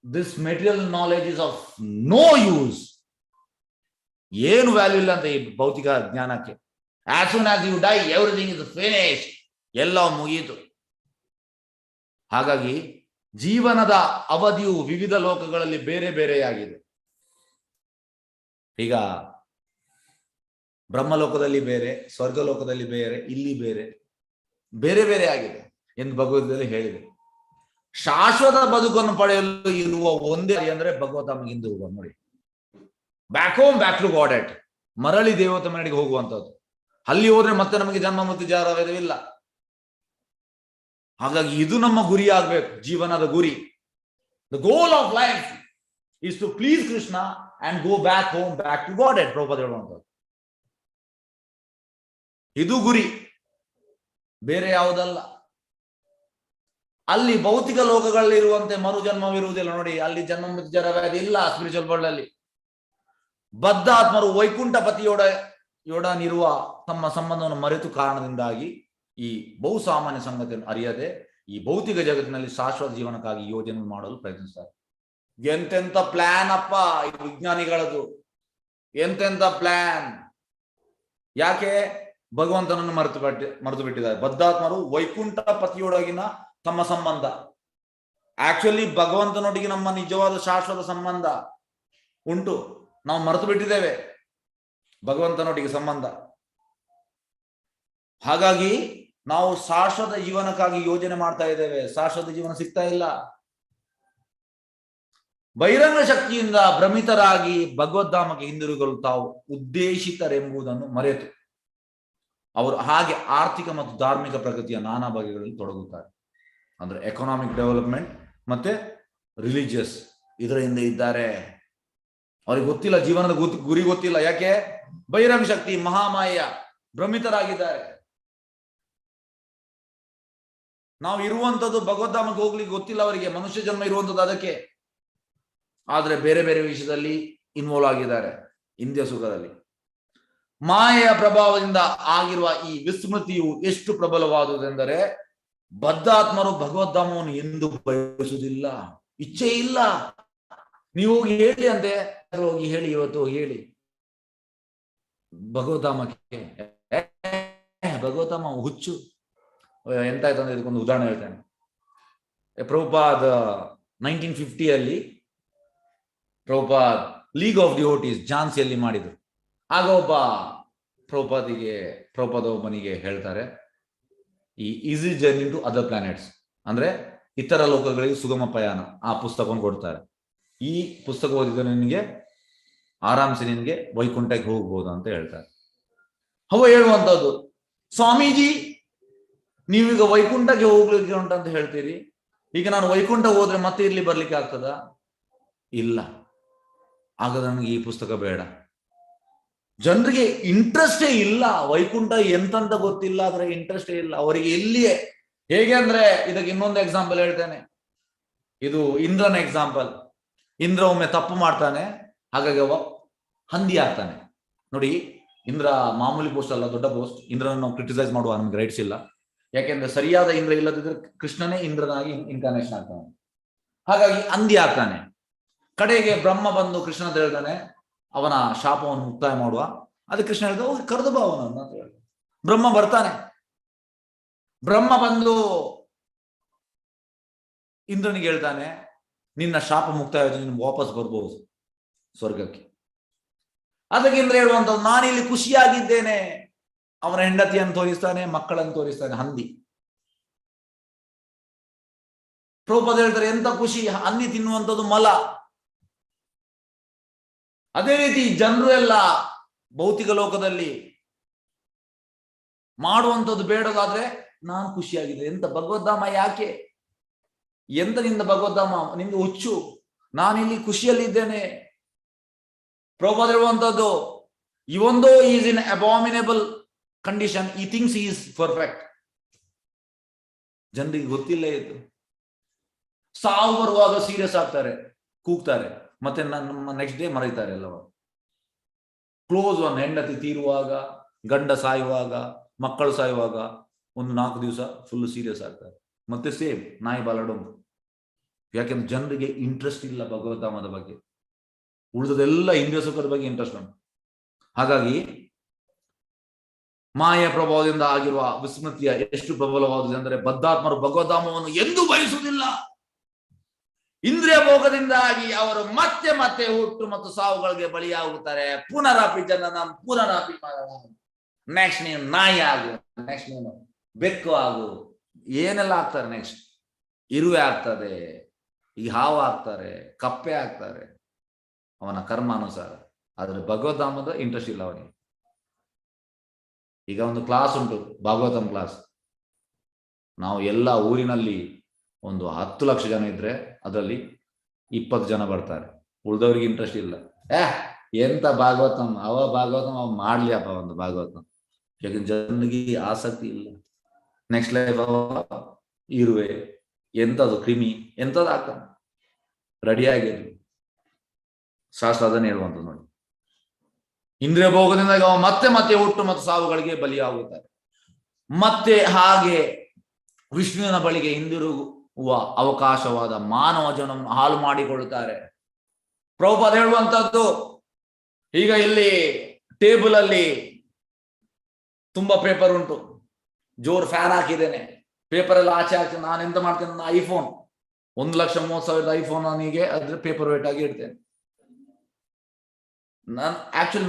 this material knowledge is of no use. ಏನು ವ್ಯಾಲ್ಯೂ ಇಲ್ಲ ಅಂತ ಈ ಭೌತಿಕ ಜ್ಞಾನಕ್ಕೆ. as soon as you die everything is finished, ಎಲ್ಲ ಮುಗಿಯಿತು. ಹಾಗಾಗಿ ಜೀವನದ ಅವಧಿಯು ವಿವಿಧ ಲೋಕಗಳಲ್ಲಿ ಬೇರೆ ಬೇರೆಯಾಗಿದೆ. ಈಗ ಬ್ರಹ್ಮಲೋಕದಲ್ಲಿ ಬೇರೆ, ಸ್ವರ್ಗಲೋಕದಲ್ಲಿ ಬೇರೆ, ಇಲ್ಲಿ ಬೇರೆ. ಬೇರೆ ಬೇರೆ ಆಗಿದೆ ಎಂದು ಭಗವದ್ಗೀತೆಯಲ್ಲಿ ಹೇಳಿದೆ. ಶಾಶ್ವತ ಬದುಕನ್ನು ಪಡೆಯಲು ಇರುವ ಒಂದೇ ಅಂದ್ರೆ ಭಗವದ್ಧಾಮಕ್ಕೆ ಹಿಂದೆ ಹೋಗುವ. ನೋಡಿ, back home, back to Godhead, ಮರಳಿ ದೇವತೆ ಮನೆಗೆ ಹೋಗುವಂಥದ್ದು. ಅಲ್ಲಿ ಹೋದ್ರೆ ಮತ್ತೆ ನಮಗೆ ಜನ್ಮ ಮತ್ತು ಜಾರವಿಲ್ಲ. ಹಾಗಾಗಿ ಇದು ನಮ್ಮ ಗುರಿ ಆಗ್ಬೇಕು, ಜೀವನದ ಗುರಿ. The goal of life is to please Krishna and go back home, back to Godhead. Prabhupada ಹೇಳುವಂಥದ್ದು ಇದು ಗುರಿ, ಬೇರೆ ಯಾವುದಲ್ಲ. ಅಲ್ಲಿ ಭೌತಿಕ ಲೋಕಗಳಲ್ಲಿರುವಂತೆ ಮರು ಜನ್ಮವಿರುವುದಿಲ್ಲ. ನೋಡಿ, ಅಲ್ಲಿ ಜನ್ಮ ಮತ್ತು ಜರವ್ಯಾಧಿ ಇಲ್ಲ. ಸ್ಪಿರಿಚುವಲ್ ವರ್ಲ್ಡ್ ಅಲ್ಲಿ ಬದ್ಧಾತ್ಮರು ವೈಕುಂಠ ಪತಿಯೊಡನಿರುವ ತಮ್ಮ ಸಂಬಂಧವನ್ನು ಮರೆತು ಕಾರಣದಿಂದಾಗಿ ಈ ಬಹುಸಾಮಾನ್ಯ ಸಂಗತಿಯನ್ನು ಅರಿಯದೆ ಈ ಭೌತಿಕ ಜಗತ್ತಿನಲ್ಲಿ ಶಾಶ್ವತ ಜೀವನಕ್ಕಾಗಿ ಯೋಜನೆ ಮಾಡಲು ಪ್ರಯತ್ನಿಸ್ತಾರೆ. ಎಂತೆಂತ ಪ್ಲಾನ್ ಅಪ್ಪ ಇದು ವಿಜ್ಞಾನಿಗಳದು, ಎಂತೆಂತ ಪ್ಲಾನ್. ಯಾಕೆ? ಭಗವಂತನನ್ನು ಮರೆತು ಬಿಟ್ಟಿದ್ದಾರೆ. ಬದ್ಧಾತ್ಮರು ವೈಕುಂಠ ಪತಿಯೊಳಗಿನ ತಮ್ಮ ಸಂಬಂಧ, ಆಕ್ಚುಲಿ ಭಗವಂತನೊಟ್ಟಿಗೆ ನಮ್ಮ ನಿಜವಾದ ಶಾಶ್ವತ ಸಂಬಂಧ ಉಂಟು, ನಾವು ಮರೆತು ಬಿಟ್ಟಿದ್ದೇವೆ ಭಗವಂತನೊಟ್ಟಿಗೆ ಸಂಬಂಧ. ಹಾಗಾಗಿ ನಾವು ಶಾಶ್ವತ ಜೀವನಕ್ಕಾಗಿ ಯೋಜನೆ ಮಾಡ್ತಾ ಇದ್ದೇವೆ, ಶಾಶ್ವತ ಜೀವನ ಸಿಗ್ತಾ ಇಲ್ಲ. ಬಹಿರಂಗ ಶಕ್ತಿಯಿಂದ ಭ್ರಮಿತರಾಗಿ ಭಗವದ್ಧಾಮಕ್ಕೆ ಹಿಂದಿರುಗಲು ತಾವು ಉದ್ದೇಶಿತರೆಂಬುದನ್ನು ಮರೆತು ಅವರು ಹಾಗೆ ಆರ್ಥಿಕ ಮತ್ತು ಧಾರ್ಮಿಕ ಪ್ರಗತಿಯ ನಾನಾ ಬಗೆಗಳಲ್ಲಿ ತೊಡಗುತ್ತಾರೆ. ಅಂದ್ರೆ ಎಕನಾಮಿಕ್ ಡೆವಲಪ್ಮೆಂಟ್ ಮತ್ತೆ ರಿಲಿಜಿಯಸ್ ಇದರ ಹಿಂದೆ ಇದ್ದಾರೆ. ಅವ್ರಿಗೆ ಗೊತ್ತಿಲ್ಲ, ಜೀವನದ ಗುರಿ ಗೊತ್ತಿಲ್ಲ. ಯಾಕೆ? ಬಹಿರಂಗ ಶಕ್ತಿ, ಮಹಾಮಾಯ, ಭ್ರಮಿತರಾಗಿದ್ದಾರೆ. ನಾವು ಇರುವಂತದ್ದು ಭಗವದ್ಧಾಮಕ್ಕೆ ಹೋಗ್ಲಿಕ್ಕೆ ಗೊತ್ತಿಲ್ಲ ಅವರಿಗೆ, ಮನುಷ್ಯ ಜನ್ಮ ಇರುವಂತದ್ದು ಅದಕ್ಕೆ. ಆದ್ರೆ ಬೇರೆ ಬೇರೆ ವಿಷಯದಲ್ಲಿ ಇನ್ವಾಲ್ವ್ ಆಗಿದ್ದಾರೆ, ಇಂದ್ರಿಯ ಸುಖದಲ್ಲಿ. ಮಾಯೆಯ ಪ್ರಭಾವದಿಂದ ಆಗಿರುವ ಈ ವಿಸ್ಮೃತಿಯು ಎಷ್ಟು ಪ್ರಬಲವಾದುದೆಂದರೆ ಬದ್ಧಾತ್ಮರು ಭಗವದ್ಧಾಮವನ್ನು ಎಂದು ಬಯಸುವುದಿಲ್ಲ, ಇಚ್ಛೆ ಇಲ್ಲ. ನೀವು ಹೋಗಿ ಹೇಳಿ ಅಂತೆ, ಹೋಗಿ ಹೇಳಿ, ಇವತ್ತು ಹೋಗಿ ಹೇಳಿ ಭಗವದ್ಧಾಮಕ್ಕೆ. ಭಗವದ್ಧಾಮ ಹುಚ್ಚು. ಎಂತಾಯ್ತಂದ್ರೆ ಇದಕ್ಕೊಂದು ಉದಾಹರಣೆ ಹೇಳ್ತೇನೆ. Prabhupad 1950 Prabhupad league of devotees ಝಾನ್ಸಿಯಲ್ಲಿ ಮಾಡಿದ್ರು. ಆಗ ಪ್ರಭುಪಾದ ಒಬ್ಬನಿಗೆ ಹೇಳ್ತಾರೆ, ಈ easy journey to other planets ಅಂದ್ರೆ ಇತರ ಲೋಕಗಳಿಗೆ ಸುಗಮ ಪ್ರಯಾಣ, ಆ ಪುಸ್ತಕವನ್ನು ಕೊಡ್ತಾರೆ. ಈ ಪುಸ್ತಕ ಓದಿದ್ರೆ ನಿನಗೆ ಆರಾಮ್ಸೆ ನಿನಗೆ ವೈಕುಂಠಕ್ಕೆ ಹೋಗ್ಬೋದು ಅಂತ ಹೇಳ್ತಾರೆ. ಅವ ಹೇಳುವಂತದ್ದು, ಸ್ವಾಮೀಜಿ ನೀವೀಗ ವೈಕುಂಠಕ್ಕೆ ಹೋಗ್ಲಿಕ್ಕೆ ಉಂಟಂತ ಹೇಳ್ತೀರಿ, ಈಗ ನಾನು ವೈಕುಂಠ ಹೋದ್ರೆ ಮತ್ತೆ ಇಲ್ಲಿ ಬರ್ಲಿಕ್ಕೆ ಆಗ್ತದ? ಇಲ್ಲ, ಆಗ ನನಗೆ ಈ ಪುಸ್ತಕ ಬೇಡ. ಜನರಿಗೆ ಇಂಟ್ರೆಸ್ಟೇ ಇಲ್ಲ, ವೈಕುಂಠ ಎಂತಂತ ಗೊತ್ತಿಲ್ಲ, ಅದರ ಇಂಟ್ರೆಸ್ಟೇ ಇಲ್ಲ ಅವರಿಗೆ ಇಲ್ಲಿಯೇ. ಹೇಗೆ ಅಂದ್ರೆ, ಇದಕ್ಕೆ ಇನ್ನೊಂದು ಎಕ್ಸಾಂಪಲ್ ಹೇಳ್ತೇನೆ. ಇದು ಇಂದ್ರನ ಎಕ್ಸಾಂಪಲ್. ಇಂದ್ರ ಒಮ್ಮೆ ತಪ್ಪು ಮಾಡ್ತಾನೆ, ಹಾಗಾಗಿ ಅವ ಹಂದಿ ಆಗ್ತಾನೆ. ನೋಡಿ, ಇಂದ್ರ ಮಾಮೂಲಿ ಪೋಸ್ಟ್ ಅಲ್ಲ, ದೊಡ್ಡ ಪೋಸ್ಟ್. ಇಂದ್ರನ ನಾವು ಕ್ರಿಟಿಸೈಸ್ ಮಾಡುವ ನಮ್ಗೆ ರೈಟ್ಸ್ ಇಲ್ಲ. ಯಾಕೆಂದ್ರೆ ಸರಿಯಾದ ಇಂದ್ರ ಇಲ್ಲದಿದ್ರೆ ಕೃಷ್ಣನೇ ಇಂದ್ರನಾಗಿ ಇನ್ಕಾರ್ನೇಷನ್ ಆಗ್ತಾನೆ. ಹಾಗಾಗಿ ಹಂದಿ ಆಗ್ತಾನೆ. ಕಡೆಗೆ ಬ್ರಹ್ಮ ಬಂದು ಕೃಷ್ಣ ಅಂತ ಹೇಳ್ತಾನೆ, ಅವನ ಶಾಪವನ್ನು ಮುಕ್ತಾಯ ಮಾಡುವ. ಅದಕ್ಕೆ ಕೃಷ್ಣ ಹೇಳ್ದ, ಹೋಗಿ ಕರೆದು ಬಾ ಅವನನ್ನು ಅಂತ ಹೇಳ್ದ. ಬ್ರಹ್ಮ ಬರ್ತಾನೆ. ಬ್ರಹ್ಮ ಬಂದು ಇಂದ್ರನಿಗೆ ಹೇಳ್ತಾನೆ, ನಿನ್ನ ಶಾಪ ಮುಕ್ತಾಯ ಆಯ್ತು, ನಿನ್ ವಾಪಸ್ ಬರ್ಬೋದು ಸ್ವರ್ಗಕ್ಕೆ. ಅದಕ್ಕೆ ಇಂದ್ರ ಹೇಳುವಂಥದ್ದು, ನಾನಿಲ್ಲಿ ಖುಷಿಯಾಗಿದ್ದೇನೆ. ಅವನ ಹೆಂಡತಿಯನ್ನು ತೋರಿಸ್ತಾನೆ, ಮಕ್ಕಳನ್ನು ತೋರಿಸ್ತಾನೆ. ಹಂದಿ. ಪ್ರಭುಪಾದ ಹೇಳ್ತಾರೆ, ಎಂತ ಖುಷಿ, ಹಂದಿ ತಿನ್ನುವಂಥದ್ದು ಮಲ. ಅದೇ ರೀತಿ ಜನರು ಎಲ್ಲ ಭೌತಿಕ ಲೋಕದಲ್ಲಿ ಮಾಡುವಂಥದ್ದು ಬೇಡದಾದ್ರೆ ನಾನು ಖುಷಿಯಾಗಿದೆ. ಎಂತ ಭಗವದ್ಧಾಮ ಯಾಕೆ? ಎಂತ ನಿಂದ ಭಗವದ್ಧಾಮ? ನಿಂದು ಹುಚ್ಚು. ನಾನಿಲ್ಲಿ ಖುಷಿಯಲ್ಲಿದ್ದೇನೆ. ಪ್ರಭುಪಾದ ಹೇಳುವಂಥದ್ದು, ಇವನ್ ದೋ ಈಸ್ ಇನ್ ಅಬಾಮಿನೇಬಲ್ ಕಂಡೀಷನ್, ಈ ಥಿಂಗ್ಸ್ ಈಸ್ ಪರ್ಫೆಕ್ಟ್. ಜನರಿಗೆ ಗೊತ್ತಿಲ್ಲ ಇದು. ಸಾವು ಬರುವಾಗ ಸೀರಿಯಸ್ ಆಗ್ತಾರೆ, ಕೂಗ್ತಾರೆ, ಮತ್ತೆ ನಮ್ಮ ನೆಕ್ಸ್ಟ್ ಡೇ ಮರೀತಾರೆ ಎಲ್ಲವ. ಕ್ಲೋಸ್ ಒನ್, ಹೆಂಡತಿ ತೀರುವಾಗ, ಗಂಡ ಸಾಯುವಾಗ, ಮಕ್ಕಳು ಸಾಯುವಾಗ ಒಂದು 4 ದಿವಸ ಫುಲ್ ಸೀರಿಯಸ್ ಆಗ್ತಾರೆ, ಮತ್ತೆ ಸೇಮ್ ನಾಯಿ ಬಾಲಡೊಂದು. ಯಾಕೆಂದ್ರೆ ಜನರಿಗೆ ಇಂಟ್ರೆಸ್ಟ್ ಇಲ್ಲ ಭಗವದ್ಧಾಮದ ಬಗ್ಗೆ. ಉಳಿದದೆಲ್ಲ ಇಂದ್ರಿಯ ಸುಖದ ಬಗ್ಗೆ ಇಂಟ್ರೆಸ್ಟ್ ಉಂಟು. ಹಾಗಾಗಿ ಮಾಯ ಪ್ರಭಾವದಿಂದ ಆಗಿರುವ ವಿಸ್ಮೃತಿಯ ಎಷ್ಟು ಪ್ರಬಲವಾದುದು ಅಂದರೆ ಬದ್ಧಾತ್ಮರು ಭಗವದ್ಧಾಮವನ್ನು ಎಂದೂ ಬಯಸುವುದಿಲ್ಲ. ಇಂದ್ರಿಯ ಭೋಗದಿಂದಾಗಿ ಅವರು ಮತ್ತೆ ಮತ್ತೆ ಹುಟ್ಟು ಮತ್ತು ಸಾವುಗಳಿಗೆ ಬಲಿಯಾಗುತ್ತಾರೆ. ಪುನರಾಪಿ ಜನನ, ಪುನರಾಪಿ ಮರಣ. ನೆಕ್ಸ್ಟ್ ನೀನು ನಾಯಿ ಆಗು, ನೆಕ್ಸ್ಟ್ ನೀನು ಬೆಕ್ಕು ಆಗು, ಏನೆಲ್ಲ ಆಗ್ತಾರೆ. ನೆಕ್ಸ್ಟ್ ಇರುವೆ ಆಗ್ತದೆ, ಈ ಹಾವು ಆಗ್ತಾರೆ, ಕಪ್ಪೆ ಆಗ್ತಾರೆ, ಅವನ ಕರ್ಮಾನುಸಾರ. ಆದ್ರೆ ಭಗವದ್ಧಾಮದ ಇಂಟ್ರೆಸ್ಟ್ ಇಲ್ಲ ಅವನಿಗೆ. ಈಗ ಒಂದು ಕ್ಲಾಸ್ ಉಂಟು, ಭಾಗವತಂ ಕ್ಲಾಸ್. ನಾವು ಎಲ್ಲ ಊರಿನಲ್ಲಿ ಒಂದು 10 ಲಕ್ಷ ಜನ ಇದ್ರೆ ಅದರಲ್ಲಿ 20 ಜನ ಬರ್ತಾರೆ, ಉಳಿದವ್ರಿಗೆ ಇಂಟ್ರೆಸ್ಟ್ ಇಲ್ಲ. ಎಂತ ಭಾಗವತಂ, ಭಾಗವತಂ ಅವ ಮಾಡ್ಲಿ ಅಪ್ಪ ಒಂದು ಭಾಗವತಂ. ಯಾಕಂದ್ರೆ ಜನರಿಗೆ ಆಸಕ್ತಿ ಇಲ್ಲ. ನೆಕ್ಸ್ಟ್ ಲೈಫ್ ಇರುವೆ, ಎಂತದು ಕ್ರಿಮಿ, ಎಂತದ್ದು ಆಗ್ತಾನೆ, ರೆಡಿಯಾಗಿರ್ಲಿ. ಶಾಸ್ತ್ರ ಅದನ್ನೇ ಹೇಳುವಂಥದ್ದು ನೋಡಿ. ಇಂದ್ರಿಯ ಭೋಗದಿಂದ ಮತ್ತೆ ಮತ್ತೆ ಹುಟ್ಟು ಮತ್ತು ಸಾವುಗಳಿಗೆ ಬಲಿಯಾಗುತ್ತಾರೆ. ಮತ್ತೆ ಹಾಗೆ ವಿಷ್ಣುವಿನ ಬಳಿಗೆ ಹಿಂದಿರುಗುವ ಅವಕಾಶವಾದ ಮಾನವ ಜನ್ಮವನ್ನು ಹಾಳು ಮಾಡಿಕೊಳ್ಳುತ್ತಾರೆ. ಪ್ರಭುಪಾದ ಹೇಳುವಂತದ್ದು, ಈಗ ಇಲ್ಲಿ ಟೇಬಲ್ ಅಲ್ಲಿ ತುಂಬಾ ಪೇಪರ್ ಉಂಟು, ಜೋರ್ ಫ್ಯಾನ್ ಹಾಕಿದ್ದೇನೆ, ಪೇಪರ್ ಎಲ್ಲ ಆಚೆ ಹಾಕ್ತೇನೆ. ನಾನು ಎಂತ ಮಾಡ್ತೇನೆ, ನನ್ನ ಐಫೋನ್ 1,30,000 ಐಫೋನ್ ಅವನಿಗೆ ಅದ್ರ ಪೇಪರ್ ವೇಟ್ ಆಗಿ ಇಡ್ತೇನೆ.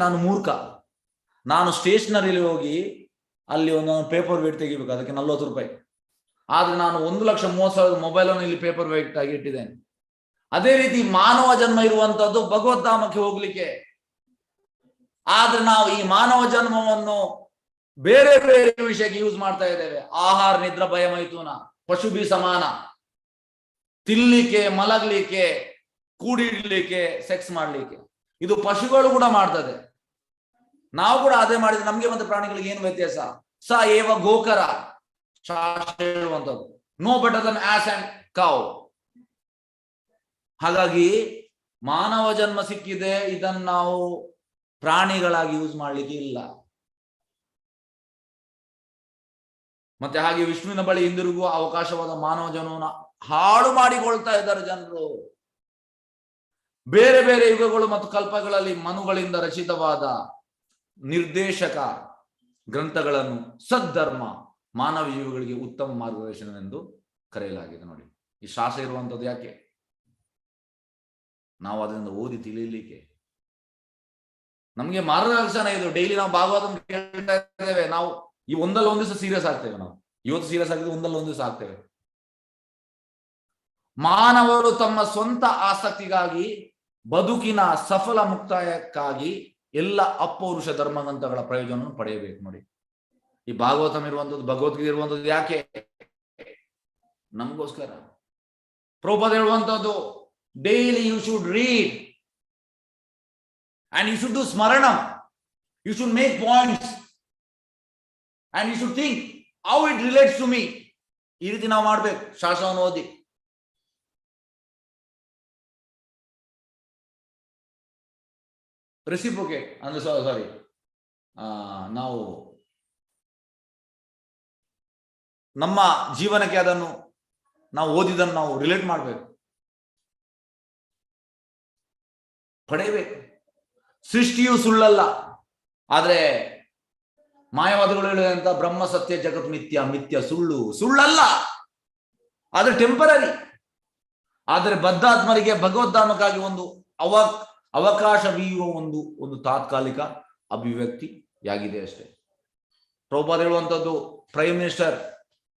ನಾನು ಮೂರ್ಖ. ನಾನು ಸ್ಟೇಷನರಿಲಿ ಹೋಗಿ ಅಲ್ಲಿ ಒಂದು ಪೇಪರ್ ವೇಟ್ ತೆಗಿಬೇಕು, ಅದಕ್ಕೆ 40 ರೂಪಾಯಿ. ಆದ್ರೆ ನಾನು 1,30,000 ಮೊಬೈಲ್ ಅನ್ನು ಇಲ್ಲಿ ಪೇಪರ್ ವೇಟ್ ಆಗಿ ಇಟ್ಟಿದ್ದೇನೆ. ಅದೇ ರೀತಿ ಮಾನವ ಜನ್ಮ ಇರುವಂತದ್ದು ಭಗವದ್ಧಾಮಕ್ಕೆ ಹೋಗ್ಲಿಕ್ಕೆ. ಆದ್ರೆ ನಾವು ಈ ಮಾನವ ಜನ್ಮವನ್ನು ಬೇರೆ ಬೇರೆ ವಿಷಯಕ್ಕೆ ಯೂಸ್ ಮಾಡ್ತಾ ಇದ್ದೇವೆ. ಆಹಾರ, ನಿದ್ರಾ, ಭಯ, ಮೈಥುನ, ಪಶುಭಿ ಸಮಾನ. ತಿನ್ಲಿಕ್ಕೆ, ಮಲಗ್ಲಿಕ್ಕೆ, ಕೂಡಿಡ್ಲಿಕ್ಕೆ, ಸೆಕ್ಸ್ ಮಾಡ್ಲಿಕ್ಕೆ. ಇದು ಪಶುಗಳು ಕೂಡ ಮಾಡ್ತದೆ, ನಾವು ಕೂಡ ಅದೇ ಮಾಡಿದ್ರೆ ನಮ್ಗೆ ಮತ್ತೆ ಪ್ರಾಣಿಗಳಿಗೆ ಏನು ವ್ಯತ್ಯಾಸ? ಸ ಏವ ಗೋಕರ ಹೇಳುವಂಥದ್ದು, no better than ass and cow. ಹಾಗಾಗಿ ಮಾನವ ಜನ್ಮ ಸಿಕ್ಕಿದೆ, ಇದನ್ನು ನಾವು ಪ್ರಾಣಿಗಳಾಗಿ ಯೂಸ್ ಮಾಡ್ಲಿಕ್ಕೆ ಇಲ್ಲ. ಮತ್ತೆ ಹಾಗೆ ವಿಷ್ಣುವಿನ ಬಳಿ ಹಿಂದಿರುಗುವ ಅವಕಾಶವಾದ ಮಾನವ ಜನ್ಮವನ್ನು ಹಾಳು ಮಾಡಿಕೊಳ್ತಾ ಇದ್ದಾರೆ ಜನರು. ಬೇರೆ ಬೇರೆ ಯುಗಗಳು ಮತ್ತು ಕಲ್ಪಗಳಲ್ಲಿ ಮನುಗಳಿಂದ ರಚಿತವಾದ ನಿರ್ದೇಶಕ ಗ್ರಂಥಗಳನ್ನು ಸದ್ಧರ್ಮ ಮಾನವ ಜೀವಿಗಳಿಗೆ ಉತ್ತಮ ಮಾರ್ಗದರ್ಶನವೆಂದು ಕರೆಯಲಾಗಿದೆ. ನೋಡಿ, ಈ ಶಾಸ್ತ್ರ ಇರುವಂಥದ್ದು ಯಾಕೆ? ನಾವು ಅದರಿಂದ ಓದಿ ತಿಳಿಯಲಿಕ್ಕೆ. ನಮ್ಗೆ ಮಾರ್ಗದರ್ಶನ ಇದು. ಡೈಲಿ ನಾವು ಭಾಗವತ ಕೇಳ್ತಾ ಇದ್ದೇವೆ. ನಾವು ಈ ಒಂದಲ್ಲ ಒಂದು ದಿವಸ ಸೀರಿಯಸ್ ಆಗ್ತೇವೆ. ನಾವು ಇವತ್ತು ಸೀರಿಯಸ್ ಆಗಿದ್ರೆ ಒಂದಲ್ಲ ಒಂದು ದಿವಸ ಆಗ್ತೇವೆ. ಮಾನವರು ತಮ್ಮ ಸ್ವಂತ ಆಸಕ್ತಿಗಾಗಿ, ಬದುಕಿನ ಸಫಲ ಮುಕ್ತಾಯಕ್ಕಾಗಿ ಎಲ್ಲ ಅಪೌರುಷ ಧರ್ಮಗ್ರಂಥಗಳ ಪ್ರಯೋಜನವನ್ನು ಪಡೆಯಬೇಕು. ನೋಡಿ, ಈ ಭಾಗವತಂ ಇರುವಂಥದ್ದು, ಭಗವದ್ಗೀತೆ ಇರುವಂಥದ್ದು ಯಾಕೆ? ನಮಗೋಸ್ಕರ. ಪ್ರಭುಪಾದ ಹೇಳುವಂಥದ್ದು, daily you should read and you should do smaranam. You should make points and you should think how it relates to me. ಈ ರೀತಿ ನಾವು ಮಾಡ್ಬೇಕು ಶಾಸ್ತ್ರವನ್ನು ಓದಿ. ರೆಸಿಪ್ರೋಕೇಟ್ ಅಂದ್ರೆ ಸಾರಿ, ನಾವು ನಮ್ಮ ಜೀವನಕ್ಕೆ ಅದನ್ನು ನಾವು ಓದಿದನ್ನು ನಾವು ರಿಲೇಟ್ ಮಾಡಬೇಕು, ಪಡೆಯಬೇಕು. ಸೃಷ್ಟಿಯು ಸುಳ್ಳಲ್ಲ, ಆದ್ರೆ ಮಾಯವಾದಿಗಳು ಹೇಳುವಂತ ಬ್ರಹ್ಮ ಸತ್ಯ, ಜಗತ್ ಮಿಥ್ಯ, ಮಿಥ್ಯ ಸುಳ್ಳು, ಸುಳ್ಳಲ್ಲ, ಆದ್ರೆ ಟೆಂಪರರಿ. ಆದರೆ ಬದ್ಧಾತ್ಮರಿಗೆ ಭಗವದ್ಧಾಮಕ್ಕಾಗಿ ಒಂದು ಅವಕಾಶ ಬೀಯುವ ಒಂದು ತಾತ್ಕಾಲಿಕ ಅಭಿವ್ಯಕ್ತಿಯಾಗಿದೆ ಅಷ್ಟೇ. ಪ್ರಭುಪಾದ ಹೇಳುವಂಥದ್ದು, ಪ್ರೈಮ್ ಮಿನಿಸ್ಟರ್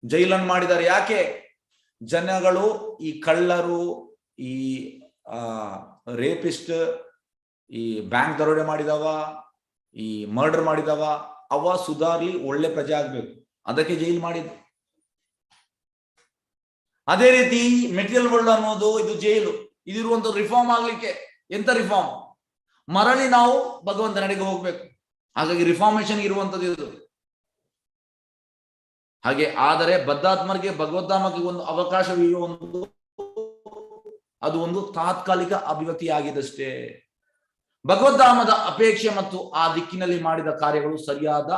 ಜೈಲನ್ನು ಮಾಡಿದ್ದಾರೆ. ಯಾಕೆ? ಜನಗಳು ಈ ಕಳ್ಳರು, ಈ ರೇಪಿಸ್ಟ್, ಈ ಬ್ಯಾಂಕ್ ದರೋಡೆ ಮಾಡಿದವ, ಈ ಮರ್ಡರ್ ಮಾಡಿದವ, ಅವ ಸುಧಾರ್ಲಿ, ಒಳ್ಳೆ ಪ್ರಜೆ ಆಗ್ಬೇಕು, ಅದಕ್ಕೆ ಜೈಲು ಮಾಡಿದ್ದು. ಅದೇ ರೀತಿ ಮೆಟೀರಿಯಲ್ ವರ್ಲ್ಡ್ ಅನ್ನೋದು ಇದು ಜೈಲು. ಇದಿರುವಂತ ರಿಫಾರ್ಮ್ ಆಗ್ಲಿಕ್ಕೆ. ಎಂತ ರಿಫಾರ್ಮ್? ಮರಳಿ ನಾವು ಭಗವಂತ ನಡೆಗೆ ಹೋಗ್ಬೇಕು. ಹಾಗಾಗಿ ರಿಫಾರ್ಮೇಶನ್ ಇರುವಂತದ್ದು ಇದು. ಹಾಗೆ ಆದರೆ ಬದ್ಧಾತ್ಮರಿಗೆ ಭಗವದ್ಧಾಮಕ್ಕೆ ಒಂದು ಅವಕಾಶವಿರುವ ಅದು ಒಂದು ತಾತ್ಕಾಲಿಕ ಅಭಿವ್ಯಕ್ತಿಯಾಗಿದಷ್ಟೇ. ಭಗವದ್ಧಾಮದ ಅಪೇಕ್ಷೆ ಮತ್ತು ಆ ದಿಕ್ಕಿನಲ್ಲಿ ಮಾಡಿದ ಕಾರ್ಯಗಳು ಸರಿಯಾದ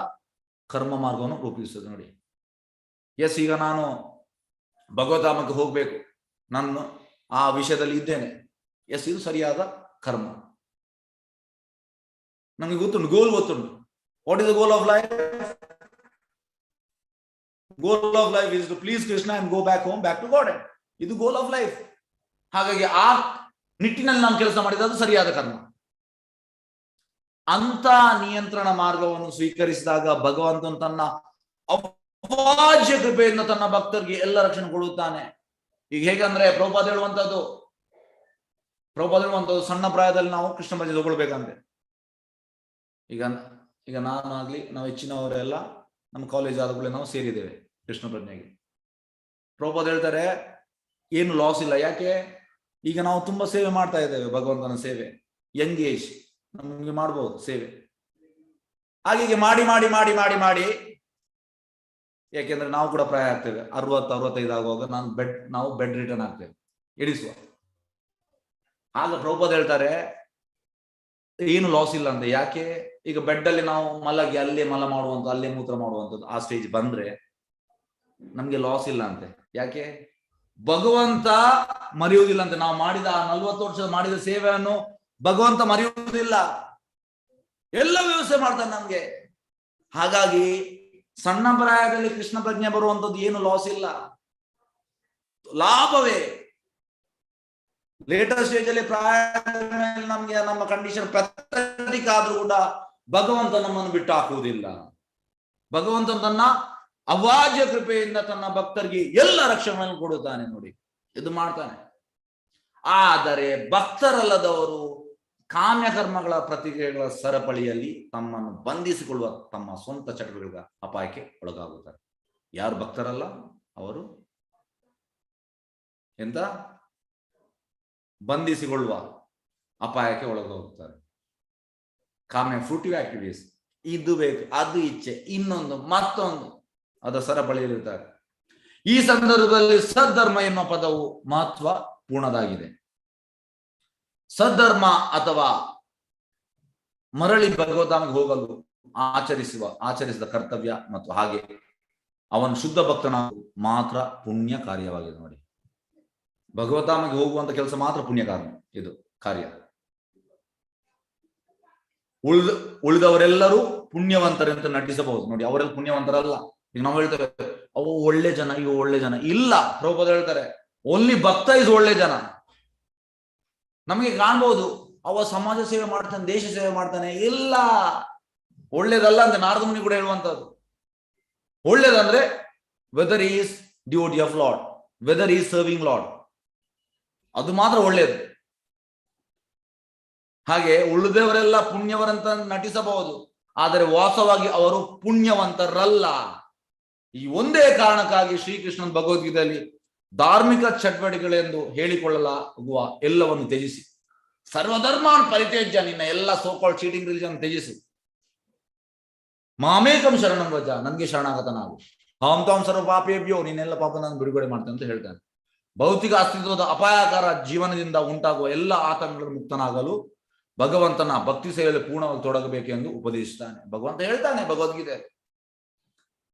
ಕರ್ಮ ಮಾರ್ಗವನ್ನು ರೂಪಿಸುತ್ತದೆ. ನೋಡಿ, ಎಸ್, ಈಗ ನಾನು ಭಗವದ್ಧಾಮಕ್ಕೆ ಹೋಗ್ಬೇಕು, ನಾನು ಆ ವಿಷಯದಲ್ಲಿ ಇದ್ದೇನೆ, ಎಸ್, ಇದು ಸರಿಯಾದ ಕರ್ಮ. ನಮಗೆ ಗೊತ್ತುಂಟು, ಗೋಲ್ ಗೊತ್ತುಂಟು. What is the goal of life? Goal of life is to please Krishna and go back home, back to God. ಇದು ಗೋಲ್ ಆಫ್ ಲೈಫ್. ಹಾಗಾಗಿ ಆ ನಿಟ್ಟಿನಲ್ಲಿ ನಾವು ಕೆಲಸ ಮಾಡಿದ ಅದು ಸರಿಯಾದ ಕರ್ಮ. ಅಂತ ನಿಯಂತ್ರಣ ಮಾರ್ಗವನ್ನು ಸ್ವೀಕರಿಸಿದಾಗ ಭಗವಂತನು ತನ್ನ ಅವಾಜ್ಯ ಕೃಪೆಯಿಂದ ತನ್ನ ಭಕ್ತರಿಗೆ ಎಲ್ಲ ರಕ್ಷಣೆ ಕೊಡುತ್ತಾನೆ. ಈಗ ಹೇಗಂದ್ರೆ ಪ್ರಭುಪಾದ ಹೇಳುವಂತದ್ದು ಸಣ್ಣ ಪ್ರಾಯದಲ್ಲಿ ನಾವು ಕೃಷ್ಣ ಪ್ರಜ್ಞೆ ತಗೊಳ್ಬೇಕಂತೆ. ಈಗ ನಾನು ಆಗ್ಲಿ, ನಾವು ಹೆಚ್ಚಿನವರೆಲ್ಲ ನಮ್ಮ ಕಾಲೇಜ್ ಆದ ನಾವು ಸೇರಿದ್ದೇವೆ ಕೃಷ್ಣ ಪ್ರಜ್ಞೆಗೆ. ಪ್ರಭುಪಾದ ಹೇಳ್ತಾರೆ ಏನು ಲಾಸ್ ಇಲ್ಲ. ಯಾಕೆ? ಈಗ ನಾವು ತುಂಬಾ ಸೇವೆ ಮಾಡ್ತಾ ಇದ್ದೇವೆ, ಭಗವಂತನ ಸೇವೆ, ಯಂಗ್ ಏಜ್ ನಮ್ಗೆ ಮಾಡ್ಬೋದು ಸೇವೆ. ಹಾಗೆ ಮಾಡಿ ಮಾಡಿ ಮಾಡಿ ಮಾಡಿ ಮಾಡಿ ಯಾಕೆಂದ್ರೆ ನಾವು ಕೂಡ ಪ್ರಾಯ ಆಗ್ತೇವೆ. 60-65 ಆಗುವಾಗ ನಾವು ಬೆಡ್ ರಿಟರ್ನ್ ಆಗ್ತೇವೆ, ಎಡಿಸುವ. ಆಗ ಪ್ರಭುಪಾದ ಹೇಳ್ತಾರೆ ಏನು ಲಾಸ್ ಇಲ್ಲ ಅಂತ. ಯಾಕೆ? ಈಗ ಬೆಡ್ ಅಲ್ಲಿ ನಾವು ಮಲಗಿ ಅಲ್ಲೇ ಮಲ ಮಾಡುವಂತ, ಅಲ್ಲೇ ಮೂತ್ರ ಮಾಡುವಂಥದ್ದು ಆ ಸ್ಟೇಜ್ ಬಂದ್ರೆ ನಮ್ಗೆ ಲಾಸ್ ಇಲ್ಲ ಅಂತೆ. ಯಾಕೆ? ಭಗವಂತ ಮರೆಯುವುದಿಲ್ಲ ಅಂತೆ. ನಾವು ಮಾಡಿದ 40 ವರ್ಷ ಮಾಡಿದ ಸೇವೆಯನ್ನು ಭಗವಂತ ಮರೆಯುವುದಿಲ್ಲ, ಎಲ್ಲ ವ್ಯವಸ್ಥೆ ಮಾಡ್ತಾನೆ ನಮ್ಗೆ. ಹಾಗಾಗಿ ಸಣ್ಣ ಪ್ರಾಯದಲ್ಲಿ ಕೃಷ್ಣ ಪ್ರಜ್ಞೆ ಬರುವಂತದ್ದು ಏನು ಲಾಸ್ ಇಲ್ಲ, ಲಾಭವೇ. ಲೇಟರ್ ಸ್ಟೇಜ್ ಅಲ್ಲಿ ಪ್ರಾಯ ನಮ್ಗೆ ನಮ್ಮ ಕಂಡೀಷನ್ ಪ್ರತ್ಯೇಕ ಆದ್ರೂ ಕೂಡ ಭಗವಂತ ನಮ್ಮನ್ನು ಬಿಟ್ಟು ಹಾಕುವುದಿಲ್ಲ. ಭಗವಂತ ತನ್ನ ಅವಾಜ್ಯ ಕೃಪೆಯಿಂದ ತನ್ನ ಭಕ್ತರಿಗೆ ಎಲ್ಲ ರಕ್ಷಣೆಯನ್ನು ಕೊಡುತ್ತಾನೆ. ನೋಡಿ, ಇದು ಮಾಡ್ತಾನೆ. ಆದರೆ ಭಕ್ತರಲ್ಲದವರು ಕಾಮ್ಯ ಕರ್ಮಗಳ ಪ್ರತಿಕ್ರಿಯೆಗಳ ಸರಪಳಿಯಲ್ಲಿ ತಮ್ಮನ್ನು ಬಂಧಿಸಿಕೊಳ್ಳುವ ತಮ್ಮ ಸ್ವಂತ ಚಟುವಟಿಕೆಗಳ ಅಪಾಯಕ್ಕೆ ಒಳಗಾಗುತ್ತಾರೆ. ಯಾರು ಭಕ್ತರಲ್ಲ ಅವರು ಎಂತ ಬಂಧಿಸಿಕೊಳ್ಳುವ ಅಪಾಯಕ್ಕೆ ಒಳಗಾಗುತ್ತಾರೆ. ಕಾಮ್ಯ ಫ್ರೂಟಿವ್ ಆಕ್ಟಿವಿಟೀಸ್, ಇದು ಬೇಕು, ಅದು ಇಚ್ಛೆ, ಇನ್ನೊಂದು ಮತ್ತೊಂದು, ಅದರ ಸರಪಳಿಯಲ್ಲಿರ್ತಾರೆ. ಈ ಸಂದರ್ಭದಲ್ಲಿ ಸದ್ಧರ್ಮ ಎನ್ನುವ ಪದವು ಮಹತ್ವ ಪೂರ್ಣದಾಗಿದೆ. ಸದ್ಧರ್ಮ ಅಥವಾ ಮರಳಿ ಭಗವದ್ಧಾಮಕ್ಕೆ ಹೋಗಲು ಆಚರಿಸಿದ ಕರ್ತವ್ಯ ಮತ್ತು ಹಾಗೆ ಅವನು ಶುದ್ಧ ಭಕ್ತನ ಮಾತ್ರ ಪುಣ್ಯ ಕಾರ್ಯವಾಗಿದೆ. ನೋಡಿ, ಭಗವದ್ಧಾಮಕ್ಕೆ ಹೋಗುವಂತ ಕೆಲಸ ಮಾತ್ರ ಪುಣ್ಯ ಇದು ಕಾರ್ಯ. ಉಳಿದವರೆಲ್ಲರೂ ಪುಣ್ಯವಂತರಂತ ನಟಿಸಬಹುದು. ನೋಡಿ, ಅವರೆಲ್ಲ ಪುಣ್ಯವಂತರಲ್ಲ. ಈಗ ನಾವು ಹೇಳ್ತೇವೆ ಅವು ಒಳ್ಳೆ ಜನ, ಇವು ಒಳ್ಳೆ ಜನ ಇಲ್ಲ. ಪ್ರಭುಪಾದ ಹೇಳ್ತಾರೆ ಓನ್ಲಿ ಭಕ್ತ ಇಸ್ ಒಳ್ಳೆ ಜನ. ನಮಗೆ ಕಾಣ್ಬಹುದು ಅವ ಸಮಾಜ ಸೇವೆ ಮಾಡ್ತಾನೆ, ದೇಶ ಸೇವೆ ಮಾಡ್ತಾನೆ, ಇಲ್ಲ ಒಳ್ಳೇದಲ್ಲ ಅಂತ ನಾರದ ಮುನಿ ಕೂಡ ಹೇಳುವಂತದ್ದು. ಒಳ್ಳೇದಂದ್ರೆ whether is duty of Lord, whether is serving Lord, ಅದು ಮಾತ್ರ ಒಳ್ಳೇದು. ಹಾಗೆ ಉಳಿದವರೆಲ್ಲ ಪುಣ್ಯವರಂತ ನಟಿಸಬಹುದು, ಆದರೆ ವಾಸ್ತವವಾಗಿ ಅವರು ಪುಣ್ಯವಂತರಲ್ಲ. ಈ ಒಂದೇ ಕಾರಣಕ್ಕಾಗಿ ಶ್ರೀಕೃಷ್ಣನ ಭಗವದ್ಗೀತೆಯಲ್ಲಿ ಧಾರ್ಮಿಕ ಚಟುವಟಿಕೆಗಳೆಂದು ಹೇಳಿಕೊಳ್ಳಲಾಗುವ ಎಲ್ಲವನ್ನು ತ್ಯಜಿಸಿ, ಸರ್ವಧರ್ಮಾನ್ ಪರಿತ್ಯಜ್ಯ, ನಿನ್ನ ಎಲ್ಲ ಸೋಕಾಲ್ಡ್ ಚೀಟಿಂಗ್ ರಿಲಿಜನ್ ತ್ಯಜಿಸಿ, ಮಾಮೇಕಂ ಶರಣಂ ವ್ರಜ, ನನ್ಗೆ ಶರಣಾಗತನಾಗು, ಹಾಂ ತಾಂ ಸರ್ವ ಪಾಪೇಭ್ಯೋ, ನಿನ್ನೆಲ್ಲ ಪಾಪ ನಾನು ಬಿಡುಗಡೆ ಮಾಡ್ತೇನೆ ಅಂತ ಹೇಳ್ತಾನೆ. ಭೌತಿಕ ಅಸ್ತಿತ್ವದ ಅಪಾಯಕಾರ ಜೀವನದಿಂದ ಉಂಟಾಗುವ ಎಲ್ಲ ಆತಂಕಗಳನ್ನು ಮುಕ್ತನಾಗಲು ಭಗವಂತನ ಭಕ್ತಿ ಸೇವೆಯಲ್ಲಿ ಪೂರ್ಣವಾಗಿ ತೊಡಗಬೇಕೆಂದು ಉಪದೇಶಿಸ್ತಾನೆ. ಭಗವಂತ ಹೇಳ್ತಾನೆ ಭಗವದ್ಗೀತೆ.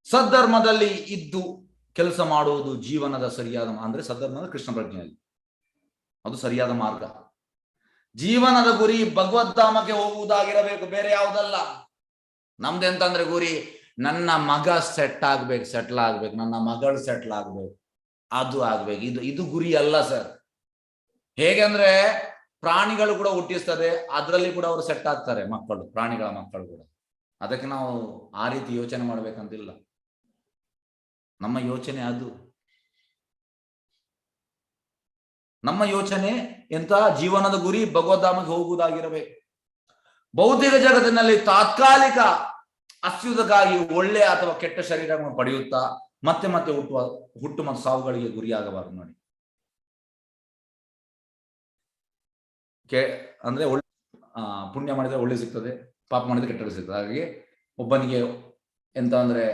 ಸದ್ಧರ್ಮದಲ್ಲಿ ಇದ್ದು ಕೆಲಸ ಮಾಡುವುದು ಜೀವನದ ಸರಿಯಾದ, ಅಂದ್ರೆ ಸದ್ಧರ್ಮದ ಕೃಷ್ಣ ಪ್ರಜ್ಞೆಯಲ್ಲಿ ಅದು ಸರಿಯಾದ ಮಾರ್ಗ. ಜೀವನದ ಗುರಿ ಭಗವದ್ಧಾಮಕ್ಕೆ ಹೋಗುವುದಾಗಿರಬೇಕು, ಬೇರೆ ಯಾವುದಲ್ಲ. ನಮ್ದೆಂತಂದ್ರೆ ಗುರಿ ನನ್ನ ಮಗ ಸೆಟ್ಲ್ ಆಗ್ಬೇಕು, ನನ್ನ ಮಗಳು ಸೆಟ್ಲ್ ಆಗ್ಬೇಕು, ಅದು ಆಗ್ಬೇಕು, ಇದು ಗುರಿ ಅಲ್ಲ ಸರ್. ಹೇಗೆಂದ್ರೆ ಪ್ರಾಣಿಗಳು ಕೂಡ ಹುಟ್ಟಿಸ್ತದೆ, ಅದರಲ್ಲಿ ಕೂಡ ಅವರು ಸೆಟ್ ಆಗ್ತಾರೆ ಮಕ್ಕಳು, ಪ್ರಾಣಿಗಳ ಮಕ್ಕಳು ಕೂಡ. ಅದಕ್ಕೆ ನಾವು ಆ ರೀತಿ ಯೋಚನೆ ಮಾಡ್ಬೇಕಂತಿಲ್ಲ. ನಮ್ಮ ಯೋಚನೆ ಅದು, ನಮ್ಮ ಯೋಚನೆ ಎಂತ ಜೀವನದ ಗುರಿ ಭಗವದ್ಧಾಮಕ್ಕೆ ಹೋಗುವುದಾಗಿರಬೇಕು. ಭೌತಿಕ ಜಗತ್ತಿನಲ್ಲಿ ತಾತ್ಕಾಲಿಕ ಅಸ್ಯುತಕ್ಕಾಗಿ ಒಳ್ಳೆ ಅಥವಾ ಕೆಟ್ಟ ಶರೀರವನ್ನು ಪಡೆಯುತ್ತಾ ಮತ್ತೆ ಮತ್ತೆ ಹುಟ್ಟು ಮತ್ತು ಸಾವುಗಳಿಗೆ ಗುರಿಯಾಗಬಾರದು. ನೋಡಿ, ಅಂದ್ರೆ ಒಳ್ಳೆ ಪುಣ್ಯ ಮಾಡಿದ್ರೆ ಒಳ್ಳೆ ಸಿಗ್ತದೆ, ಪಾಪ ಮಾಡಿದ್ರೆ ಕೆಟ್ಟದ್ದು ಸಿಗ್ತದೆ. ಹಾಗಾಗಿ ಒಬ್ಬನಿಗೆ ಎಂತ ಅಂದ್ರೆ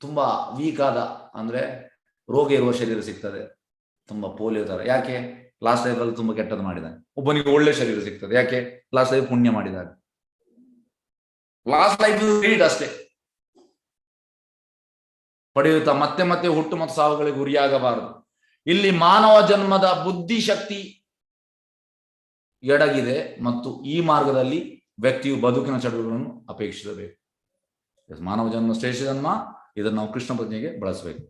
ತುಂಬಾ ವೀಕ್ ಆದ, ಅಂದ್ರೆ ರೋಗ ಇರುವ ಶರೀರ ಸಿಗ್ತದೆ, ತುಂಬಾ ಪೋಲಿಯೋ ತರ. ಯಾಕೆ? ಲಾಸ್ಟ್ ಲೈಫ್ ಅಲ್ಲಿ ತುಂಬಾ ಕೆಟ್ಟದ್ದು ಮಾಡಿದ್ದಾನೆ. ಒಬ್ಬನಿಗೆ ಒಳ್ಳೆ ಶರೀರ ಸಿಗ್ತದೆ, ಯಾಕೆ? ಲಾಸ್ಟ್ ಲೈಫ್ ಪುಣ್ಯ ಮಾಡಿದಾಗ. ಲಾಸ್ಟ್ ಲೈಫ್ ಅಷ್ಟೇ ಪಡೆಯುತ್ತಾ ಮತ್ತೆ ಮತ್ತೆ ಹುಟ್ಟು ಮತ್ತು ಸಾವುಗಳಿಗೆ ಗುರಿಯಾಗಬಾರದು. ಇಲ್ಲಿ ಮಾನವ ಜನ್ಮದ ಬುದ್ಧಿಶಕ್ತಿ ಎಡಗಿದೆ ಮತ್ತು ಈ ಮಾರ್ಗದಲ್ಲಿ ವ್ಯಕ್ತಿಯು ಬದುಕಿನ ಚಟುವಟಿಕೆಗಳನ್ನು ಅಪೇಕ್ಷಿಸಬೇಕು. ಮಾನವ ಜನ್ಮ ಶ್ರೇಷ್ಠ ಜನ್ಮ, ಇದನ್ನು ನಾವು ಕೃಷ್ಣ ಪ್ರಜ್ಞೆಗೆ ಬಳಸಬೇಕು.